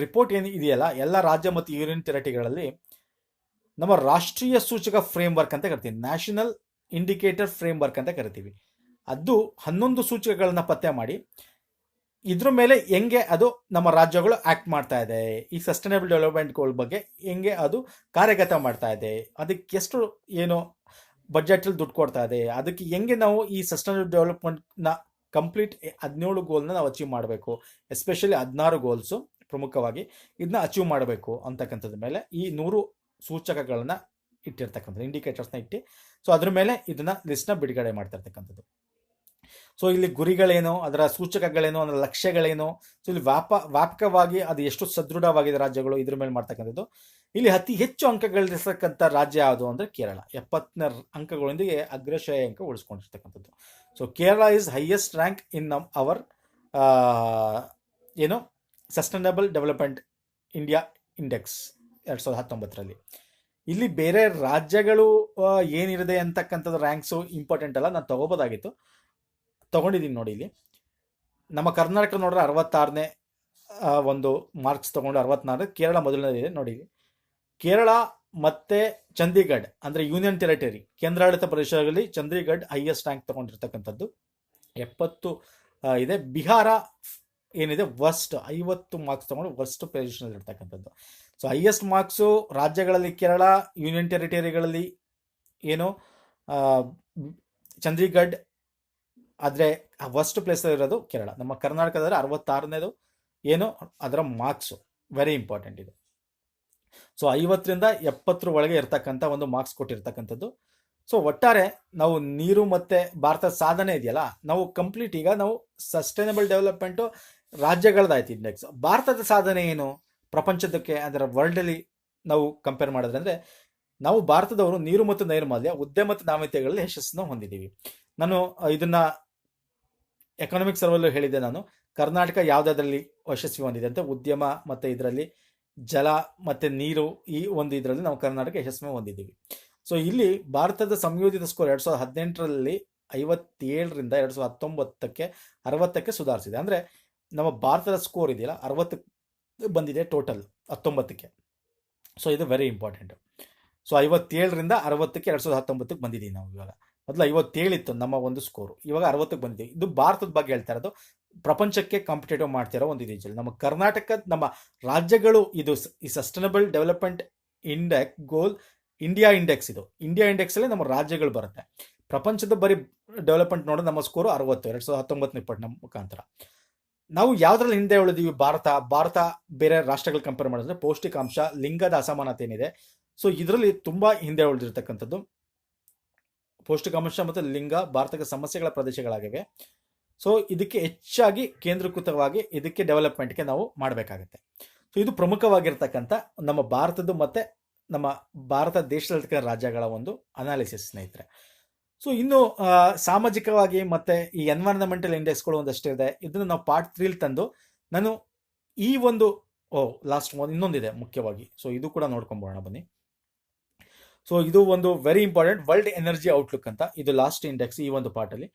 ರಿಪೋರ್ಟ್ ಏನು ಇದೆಯಲ್ಲ, ಎಲ್ಲ ರಾಜ್ಯ ಮತ್ತು ಯೂನಿಯನ್ ಟೆರಿಟರಿಗಳಲ್ಲಿ ನಮ್ಮ ರಾಷ್ಟ್ರೀಯ ಸೂಚಕ ಫ್ರೇಮ್ವರ್ಕ್ ಅಂತ ಕರಿತೀವಿ, ನ್ಯಾಷನಲ್ ಇಂಡಿಕೇಟರ್ ಫ್ರೇಮ್ವರ್ಕ್ ಅಂತ ಕರಿತೀವಿ. ಅದು 11 ಸೂಚಕಗಳನ್ನ ಪತ್ತೆ ಮಾಡಿ ಇದ್ರ ಮೇಲೆ ಹೆಂಗೆ ಅದು ನಮ್ಮ ರಾಜ್ಯಗಳು ಆಕ್ಟ್ ಮಾಡ್ತಾ ಇದೆ, ಈ ಸಸ್ಟೈನಬಲ್ ಡೆವಲಪ್ಮೆಂಟ್ ಗೋಲ್ ಬಗ್ಗೆ ಹೆಂಗೆ ಅದು ಕಾರ್ಯಗತ ಮಾಡ್ತಾ ಇದೆ, ಅದಕ್ಕೆ ಎಷ್ಟು ಏನು ಬಜೆಟಲ್ಲಿ ದುಡ್ಡು ಕೊಡ್ತಾ ಇದೆ, ಅದಕ್ಕೆ ಹೆಂಗೆ ನಾವು ಈ ಸಸ್ಟೈನಬಲ್ ಡೆವಲಪ್ಮೆಂಟ್ನ ಕಂಪ್ಲೀಟ್ 17 ಗೋಲ್ನ ನಾವು ಅಚೀವ್ ಮಾಡಬೇಕು, ಎಸ್ಪೆಷಲಿ 16 ಗೋಲ್ಸು ಪ್ರಮುಖವಾಗಿ ಇದನ್ನ ಅಚೀವ್ ಮಾಡಬೇಕು ಅಂತಕ್ಕಂಥದ್ರ ಮೇಲೆ ಈ 100 ಸೂಚಕಗಳನ್ನ ಇಟ್ಟಿರ್ತಕ್ಕಂಥದ್ದು, ಇಂಡಿಕೇಟರ್ಸ್ನ ಇಟ್ಟು, ಸೊ ಅದ್ರ ಮೇಲೆ ಇದನ್ನ ಲಿಸ್ಟ್ನ ಬಿಡುಗಡೆ ಮಾಡ್ತಾ ಇರ್ತಕ್ಕಂಥದ್ದು. ಸೊ ಇಲ್ಲಿ ಗುರಿಗಳೇನು, ಅದರ ಸೂಚಕಗಳೇನು, ಅದರ ಲಕ್ಷ್ಯಗಳೇನು, ಸೊ ಇಲ್ಲಿ ವ್ಯಾಪಕವಾಗಿ ಅದು ಎಷ್ಟು ಸದೃಢವಾಗಿದೆ ರಾಜ್ಯಗಳು, ಇದ್ರ ಮೇಲೆ ಮಾಡ್ತಕ್ಕಂಥದ್ದು. ಇಲ್ಲಿ ಅತಿ ಹೆಚ್ಚು ಅಂಕ ಗಳಿಸ್ತಕ್ಕಂಥ ರಾಜ್ಯ ಯಾವುದು ಅಂದರೆ ಕೇರಳ, 70ನೇ ಅಂಕಗಳೊಂದಿಗೆ ಅಗ್ರಶ್ರೇಯ ಅಂಕ ಉಳಿಸ್ಕೊಂಡಿರ್ತಕ್ಕಂಥದ್ದು. So Kerala is highest rank in our ಏನು ಸಸ್ಟೈನಬಲ್ ಡೆವಲಪ್ಮೆಂಟ್ ಇಂಡಿಯಾ ಇಂಡೆಕ್ಸ್ 2019ರಲ್ಲಿ. ಇಲ್ಲಿ ಬೇರೆ ರಾಜ್ಯಗಳು ಏನಿದೆ ಅಂತಕ್ಕಂಥದ್ದು ರ್ಯಾಂಕ್ಸು ಇಂಪಾರ್ಟೆಂಟ್ ಅಲ್ಲ, ನಾನು ತಗೋಬೋದಾಗಿತ್ತು, ತಗೊಂಡಿದ್ದೀನಿ ನೋಡಿ. ಇಲ್ಲಿ ನಮ್ಮ ಕರ್ನಾಟಕ ನೋಡ್ರೆ 66ನೇ ಒಂದು ಮಾರ್ಕ್ಸ್ ತಗೊಂಡು 64, ಕೇರಳ ಮೊದಲನೇದಿದೆ ನೋಡಿ. ಕೇರಳ ಮತ್ತೆ ಚಂಡೀಗಢ ಅಂದರೆ ಯೂನಿಯನ್ ಟೆರಿಟರಿ, ಕೇಂದ್ರಾಡಳಿತ ಪ್ರದೇಶಗಳಲ್ಲಿ ಚಂಡೀಗಢ ಹೈಯೆಸ್ಟ್ ರ್ಯಾಂಕ್ ತಗೊಂಡಿರ್ತಕ್ಕಂಥದ್ದು 70 ಇದೆ. ಬಿಹಾರ ಏನಿದೆ ವರ್ಸ್ಟ್ 50 ಮಾರ್ಕ್ಸ್ ತಗೊಂಡು ವರ್ಸ್ಟ್ ಪೊಸಿಷನ್ ಇರ್ತಕ್ಕಂಥದ್ದು. ಸೊ ಹೈಯೆಸ್ಟ್ ಮಾರ್ಕ್ಸು ರಾಜ್ಯಗಳಲ್ಲಿ ಕೇರಳ, ಯೂನಿಯನ್ ಟೆರಿಟರಿಗಳಲ್ಲಿ ಏನು ಚಂಡೀಗಢ, ಆದರೆ ವರ್ಸ್ಟ್ ಪ್ಲೇಸ್ ಇರೋದು ಕೇರಳ. ನಮ್ಮ ಕರ್ನಾಟಕದಲ್ಲಿ 66ನೇದು ಏನು ಅದರ ಮಾರ್ಕ್ಸು ವೆರಿ ಇಂಪಾರ್ಟೆಂಟ್ ಇದು. ಸೊ 50ರಿಂದ 70 ಒಳಗೆ ಇರ್ತಕ್ಕಂಥ ಒಂದು ಮಾರ್ಕ್ಸ್ ಕೊಟ್ಟಿರ್ತಕ್ಕಂಥದ್ದು. ಸೊ ಒಟ್ಟಾರೆ ನಾವು ನೀರು ಮತ್ತು ಭಾರತದ ಸಾಧನೆ ಇದೆಯಲ್ಲ, ನಾವು ಕಂಪ್ಲೀಟ್ ಈಗ ನಾವು ಸಸ್ಟೈನಬಲ್ ಡೆವಲಪ್ಮೆಂಟು ರಾಜ್ಯಗಳದಾಯ್ತು ಇಂಡೆಕ್ಸ್. ಭಾರತದ ಸಾಧನೆ ಏನು ಪ್ರಪಂಚದಕ್ಕೆ, ಅದರ ವರ್ಲ್ಡಲ್ಲಿ ನಾವು ಕಂಪೇರ್ ಮಾಡಿದ್ರೆ ಅಂದರೆ ನಾವು ಭಾರತದವರು ನೀರು ಮತ್ತು ನೈರ್ಮಲ್ಯ, ಉದ್ಯಮ ಮತ್ತು ನಾವೀನ್ಯತೆಗಳಲ್ಲಿ ಯಶಸ್ಸನ್ನು ಹೊಂದಿದ್ದೀವಿ. ನಾನು ಇದನ್ನ ಎಕನಾಮಿಕ್ ಸರ್ವಲ್ಲೂ ಹೇಳಿದ್ದೆ, ನಾನು ಕರ್ನಾಟಕ ಯಾವುದಾದ್ರಲ್ಲಿ ಯಶಸ್ವಿ ಹೊಂದಿದೆ ಅಂತ, ಉದ್ಯಮ ಮತ್ತು ಇದರಲ್ಲಿ ಜಲ ಮತ್ತು ನೀರು, ಈ ಒಂದು ಇದರಲ್ಲಿ ನಾವು ಕರ್ನಾಟಕ ಯಶಸ್ವಿ ಹೊಂದಿದ್ದೀವಿ. ಸೊ ಇಲ್ಲಿ ಭಾರತದ ಸಂಯೋಜಿತ ಸ್ಕೋರ್ 2018ರಲ್ಲಿ 57ರಿಂದ 2019ಕ್ಕೆ 60ಕ್ಕೆ ಸುಧಾರಿಸಿದೆ. ಅಂದರೆ ನಮ್ಮ ಭಾರತದ ಸ್ಕೋರ್ ಇದೆಯಲ್ಲ 60 ಬಂದಿದೆ ಟೋಟಲ್ 19ಕ್ಕೆ. ಸೊ ಇದು ವೆರಿ ಇಂಪಾರ್ಟೆಂಟು. ಸೊ 57ರಿಂದ 60ಕ್ಕೆ 2019ಕ್ಕೆ ಬಂದಿದ್ದೀವಿ ನಾವು. ಇವಾಗ ಮೊದಲು 57 ಇತ್ತು ನಮ್ಮ ಒಂದು ಸ್ಕೋರು, ಇವಾಗ 60ಕ್ಕೆ ಬಂದಿದ್ದೀವಿ. ಇದು ಭಾರತದ ಬಗ್ಗೆ ಹೇಳ್ತಾ ಇರೋದು, ಪ್ರಪಂಚಕ್ಕೆ ಕಾಂಪಿಟೇಟಿವ್ ಮಾಡ್ತಿರೋ ಒಂದು ಇದೆಯಲ್ಲ ನಮ್ಮ ಕರ್ನಾಟಕ, ನಮ್ಮ ರಾಜ್ಯಗಳು. ಇದು ಈ ಸಸ್ಟೈನಬಲ್ ಡೆವಲಪ್ಮೆಂಟ್ ಇಂಡೆಕ್ಸ್ ಗೋಲ್ ಇಂಡಿಯಾ ಇಂಡೆಕ್ಸ್, ಇದು ಇಂಡಿಯಾ ಇಂಡೆಕ್ಸಲ್ಲಿ ನಮ್ಮ ರಾಜ್ಯಗಳು ಬರುತ್ತೆ. ಪ್ರಪಂಚದ ಬರೀ ಡೆವಲಪ್ಮೆಂಟ್ ನೋಡಿದ್ರೆ ನಮ್ಮ ಸ್ಕೋರು 60 2019-20 ಮುಖಾಂತರ. ನಾವು ಯಾವುದ್ರಲ್ಲಿ ಹಿಂದೆ ಉಳಿದೀವಿ? ಭಾರತ ಬೇರೆ ರಾಷ್ಟ್ರಗಳು ಕಂಪೇರ್ ಮಾಡಿದ್ರೆ ಪೌಷ್ಟಿಕಾಂಶ, ಲಿಂಗದ ಅಸಮಾನತೆ ಏನಿದೆ, ಸೊ ಇದರಲ್ಲಿ ತುಂಬ ಹಿಂದೆ ಉಳಿದಿರ್ತಕ್ಕಂಥದ್ದು. ಪೌಷ್ಟಿಕಾಂಶ ಮತ್ತು ಲಿಂಗ ಭಾರತಕ್ಕೆ ಸಮಸ್ಯೆಗಳ ಪ್ರದೇಶಗಳಾಗಿವೆ. ಸೊ ಇದಕ್ಕೆ ಹೆಚ್ಚಾಗಿ ಕೇಂದ್ರೀಕೃತವಾಗಿ ಇದಕ್ಕೆ ಡೆವಲಪ್ಮೆಂಟ್ಗೆ ನಾವು ಮಾಡಬೇಕಾಗತ್ತೆ. ಸೊ ಇದು ಪ್ರಮುಖವಾಗಿರ್ತಕ್ಕಂಥ ನಮ್ಮ ಭಾರತದ್ದು ಮತ್ತು ನಮ್ಮ ಭಾರತ ದೇಶದಲ್ಲಿರ್ತಕ್ಕಂಥ ರಾಜ್ಯಗಳ ಒಂದು ಅನಾಲಿಸಿಸ್ ಸ್ನೇಹಿತರೆ. ಸೊ ಇನ್ನು ಸಾಮಾಜಿಕವಾಗಿ ಮತ್ತು ಈ ಎನ್ವೈರನ್ಮೆಂಟಲ್ ಇಂಡೆಕ್ಸ್ಗಳು ಒಂದಷ್ಟು ಇದೆ. ಇದನ್ನು ನಾವು ಪಾರ್ಟ್ 3 ತಂದು ನಾನು ಈ ಒಂದು ಲಾಸ್ಟ್ ಇನ್ನೊಂದಿದೆ ಮುಖ್ಯವಾಗಿ. ಸೊ ಇದು ಕೂಡ ನೋಡ್ಕೊಂಬೋಣ ಬನ್ನಿ. ಸೊ ಇದು ಒಂದು very important, world energy outlook ಅಂತ, ಇದು ಲಾಸ್ಟ್ ಇಂಡೆಕ್ಸ್ ಈ ಒಂದು ಪಾರ್ಟಲ್ಲಿ.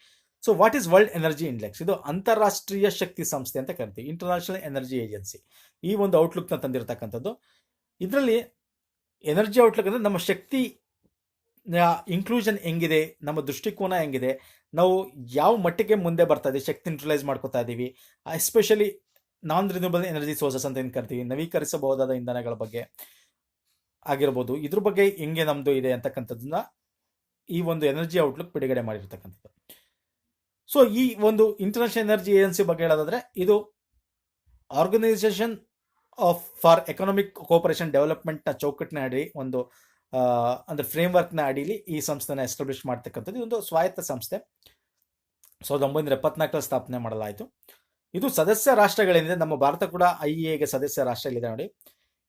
So what is world energy index? ಇದು ಅಂತಾರಾಷ್ಟ್ರೀಯ ಶಕ್ತಿ ಸಂಸ್ಥೆ ಅಂತ ಕರಿತೀವಿ, ಇಂಟರ್ನ್ಯಾಷನಲ್ ಎನರ್ಜಿ ಏಜೆನ್ಸಿ. ಈ ಒಂದು ಔಟ್ಲುಕ್ನ ತಂದಿರತಕ್ಕಂಥದ್ದು. ಇದರಲ್ಲಿ ಎನರ್ಜಿ ಔಟ್ಲುಕ್ ಅಂದರೆ ನಮ್ಮ ಶಕ್ತಿ ಇನ್ಕ್ಲೂಷನ್ ಹೆಂಗಿದೆ, ನಮ್ಮ ದೃಷ್ಟಿಕೋನ ಹೆಂಗಿದೆ, ನಾವು ಯಾವ ಮಟ್ಟಿಗೆ ಮುಂದೆ ಬರ್ತಾ ಇದ್ದೀವಿ, ಶಕ್ತಿ ಯುಟಿಲೈಸ್ ಮಾಡ್ಕೋತಾ ಇದ್ದೀವಿ, ಎಸ್ಪೆಷಲಿ ನಾನ್ ರಿನ್ಯೂಬಲ್ ಎನರ್ಜಿ ಸೋರ್ಸಸ್ ಅಂತ ಏನು ಕರಿತೀವಿ, ನವೀಕರಿಸಬಹುದಾದ ಇಂಧನಗಳ ಬಗ್ಗೆ ಆಗಿರ್ಬೋದು, ಇದ್ರ ಬಗ್ಗೆ ಹೆಂಗೆ ನಮ್ಮದು ಇದೆ ಅಂತಕ್ಕಂಥದ್ದನ್ನ ಈ ಒಂದು ಎನರ್ಜಿ ಔಟ್ಲುಕ್ ಬಿಡುಗಡೆ ಮಾಡಿರ್ತಕ್ಕಂಥದ್ದು. ಸೊ ಈ ಒಂದು ಇಂಟರ್ನ್ಯಾಷನಲ್ ಎನರ್ಜಿ ಏಜೆನ್ಸಿ ಬಗ್ಗೆ ಹೇಳೋದಾದ್ರೆ, ಇದು ಆರ್ಗನೈಸೇಷನ್ ಫಾರ್ ಎಕನಾಮಿಕ್ ಕೋಆಪರೇಷನ್ ಡೆವಲಪ್ಮೆಂಟ್ನ ಚೌಕಟ್ಟಿನ ಅಡಿ ಒಂದು ಅಂದರೆ ಫ್ರೇಮ್ವರ್ಕ್ನ ಅಡಿಲಿ ಈ ಸಂಸ್ಥೆನ ಎಸ್ಟಾಬ್ಲಿಷ್ ಮಾಡ್ತಕ್ಕಂಥದ್ದು. ಇದೊಂದು ಸ್ವಾಯತ್ತ ಸಂಸ್ಥೆ, 1974 ಸ್ಥಾಪನೆ ಮಾಡಲಾಯಿತು. ಇದು ಸದಸ್ಯ ರಾಷ್ಟ್ರಗಳೇನಿದೆ, ನಮ್ಮ ಭಾರತ ಕೂಡ IEAಗೆ ಸದಸ್ಯ ರಾಷ್ಟ್ರಗಳಿದೆ ನೋಡಿ.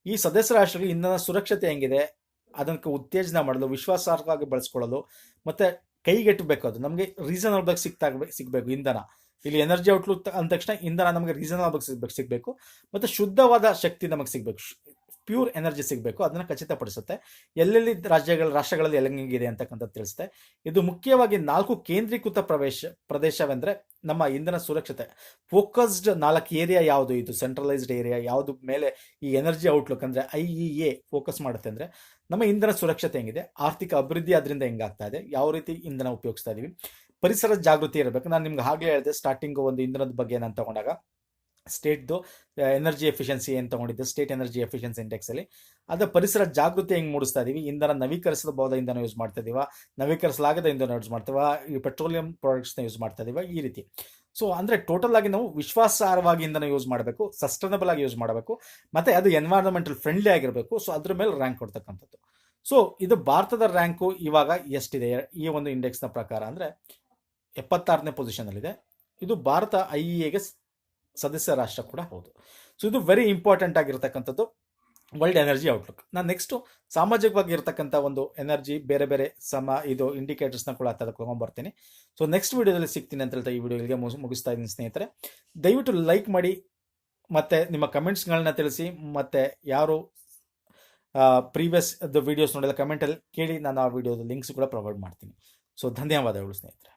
ಈ ಸದಸ್ಯ ರಾಷ್ಟ್ರಗಳು ಇಂಧನ ಸುರಕ್ಷತೆ ಹೆಂಗಿದೆ ಅದಕ್ಕೆ ಉತ್ತೇಜನ ಮಾಡಲು, ವಿಶ್ವಾಸಾರ್ಹವಾಗಿ ಬಳಸ್ಕೊಳ್ಳಲು, ಮತ್ತೆ ಕೈಗೆಟಬೇಕು, ಅದು ನಮಗೆ ರೀಸನಬಲ್ ಸಿಗಬೇಕು ಇಂಧನ. ಇಲ್ಲಿ ಎನರ್ಜಿ ಔಟ್ಲುಕ್ ಅಂದ ತಕ್ಷಣ ಇಂಧನ ನಮಗೆ ರೀಸನಬಲ್ ಸಿಗಬೇಕು, ಮತ್ತು ಶುದ್ಧವಾದ ಶಕ್ತಿ ನಮಗೆ ಸಿಗಬೇಕು, ಪ್ಯೂರ್ ಎನರ್ಜಿ ಸಿಗಬೇಕು, ಅದನ್ನು ಖಚಿತಪಡಿಸುತ್ತೆ. ಎಲ್ಲೆಲ್ಲಿ ರಾಷ್ಟ್ರಗಳಲ್ಲಿ ಎಲ್ಲಂಗಿದೆ ಅಂತಕ್ಕಂಥದ್ದು ತಿಳಿಸುತ್ತೆ. ಇದು ಮುಖ್ಯವಾಗಿ 4 ಕೇಂದ್ರೀಕೃತ ಪ್ರದೇಶವೆಂದರೆ ನಮ್ಮ ಇಂಧನ ಸುರಕ್ಷತೆ ಫೋಕಸ್ಡ್ 4 ಏರಿಯಾ ಯಾವುದು, ಇದು ಸೆಂಟ್ರಲೈಸ್ಡ್ ಏರಿಯಾ ಯಾವುದು ಮೇಲೆ ಈ ಎನರ್ಜಿ ಔಟ್ಲುಕ್ ಅಂದರೆ IEA ಫೋಕಸ್ ಮಾಡುತ್ತೆ ಅಂದರೆ ನಮ್ಮ ಇಂಧನ ಸುರಕ್ಷತೆ ಹೆಂಗಿದೆ, ಆರ್ಥಿಕ ಅಭಿವೃದ್ಧಿ ಅದರಿಂದ ಹೆಂಗಾಗ್ತಾ ಇದೆ, ಯಾವ ರೀತಿ ಇಂಧನ ಉಪಯೋಗಿಸ್ತಾ ಇದೀವಿ, ಪರಿಸರದ ಜಾಗೃತಿ ಇರಬೇಕು. ನಾನು ನಿಮ್ಗೆ ಆಗಲೇ ಹೇಳಿದೆ ಸ್ಟಾರ್ಟಿಂಗ್ ಒಂದು ಇಂಧನದ ಬಗ್ಗೆ ನಾನು ತಗೊಂಡಾಗ ಸ್ಟೇಟ್ದು ಎನರ್ಜಿ ಎಫಿಷಿಯನ್ಸಿ ಏನು ತಗೊಂಡಿದ್ದೆ, ಸ್ಟೇಟ್ ಎನರ್ಜಿ ಎಫಿಷಿಯನ್ಸಿ ಇಂಡೆಕ್ಸಲ್ಲಿ ಅದರ ಪರಿಸರ ಜಾಗೃತಿ ಹೆಂಗೆ ಮೂಡಿಸ್ತಾ ಇದೀವಿ, ಇಂಧನ ನವೀಕರಿಸಬಹುದಾದ ಇಂಧನ ಯೂಸ್ ಮಾಡ್ತಾ ಇದೀವ, ನವೀಕರಿಸಲಾಗದ ಇಂಧನ ಯೂಸ್ ಮಾಡ್ತೀವ, ಈ ಪೆಟ್ರೋಲಿಯಂ ಪ್ರಾಡಕ್ಟ್ಸ್ನ ಯೂಸ್ ಮಾಡ್ತಾ ಇದೀವ, ಈ ರೀತಿ. ಸೊ ಅಂದರೆ ಟೋಟಲ್ ಆಗಿ ನಾವು ವಿಶ್ವಾಸಾರ್ಹವಾಗಿ ಇಂಧನ ಯೂಸ್ ಮಾಡಬೇಕು, ಸಸ್ಟೈನಬಲ್ ಆಗಿ ಯೂಸ್ ಮಾಡಬೇಕು, ಮತ್ತು ಅದು ಎನ್ವೈರನ್ಮೆಂಟಲ್ ಫ್ರೆಂಡ್ಲಿ ಆಗಿರಬೇಕು. ಸೊ ಅದ್ರ ಮೇಲೆ ರ್ಯಾಂಕ್ ಕೊಡ್ತಕ್ಕಂಥದ್ದು. ಸೊ ಇದು ಭಾರತದ ರ್ಯಾಂಕು ಇವಾಗ ಎಷ್ಟಿದೆ ಈ ಒಂದು ಇಂಡೆಕ್ಸ್ನ ಪ್ರಕಾರ ಅಂದರೆ 76ನೇ ಪೊಸಿಷನಲ್ಲಿದೆ. ಇದು ಭಾರತ IEAಗೆ ಸದಸ್ಯ ರಾಷ್ಟ್ರ ಕೂಡ ಹೌದು. ಸೊ ಇದು ವೆರಿ ಇಂಪಾರ್ಟೆಂಟ್ ಆಗಿರ್ತಕ್ಕಂಥದ್ದು ವರ್ಲ್ಡ್ ಎನರ್ಜಿ ಔಟ್ಲುಕ್. ನಾನು ನೆಕ್ಸ್ಟು ಸಾಮಾಜಿಕವಾಗಿ ಇರತಕ್ಕಂಥ ಒಂದು ಎನರ್ಜಿ ಬೇರೆ ಬೇರೆ ಇದು ಇಂಡಿಕೇಟರ್ಸ್ನ ಕೂಡ ತಗೊಂಡ್ಬರ್ತೀನಿ. ಸೊ ನೆಕ್ಸ್ಟ್ ವಿಡಿಯೋದಲ್ಲಿ ಸಿಗ್ತೀನಿ ಅಂತ ಹೇಳ್ತಾ ಈ ವಿಡಿಯೋ ಇಲ್ಲಿಗೆ ಮುಗಿಸ್ತಾ ಇದ್ದೀನಿ ಸ್ನೇಹಿತರೆ. ದಯವಿಟ್ಟು ಲೈಕ್ ಮಾಡಿ, ಮತ್ತು ನಿಮ್ಮ ಕಮೆಂಟ್ಸ್ಗಳನ್ನ ತಿಳಿಸಿ, ಮತ್ತು ಯಾರು ಪ್ರೀವಿಯಸ್ ವಿಡಿಯೋಸ್ ನೋಡಿದ ಕಮೆಂಟಲ್ಲಿ ಕೇಳಿ, ನಾನು ಆ ವಿಡಿಯೋದ ಲಿಂಕ್ಸ್ ಕೂಡ ಪ್ರೊವೈಡ್ ಮಾಡ್ತೀನಿ. ಸೊ ಧನ್ಯವಾದಗಳು ಸ್ನೇಹಿತರೆ.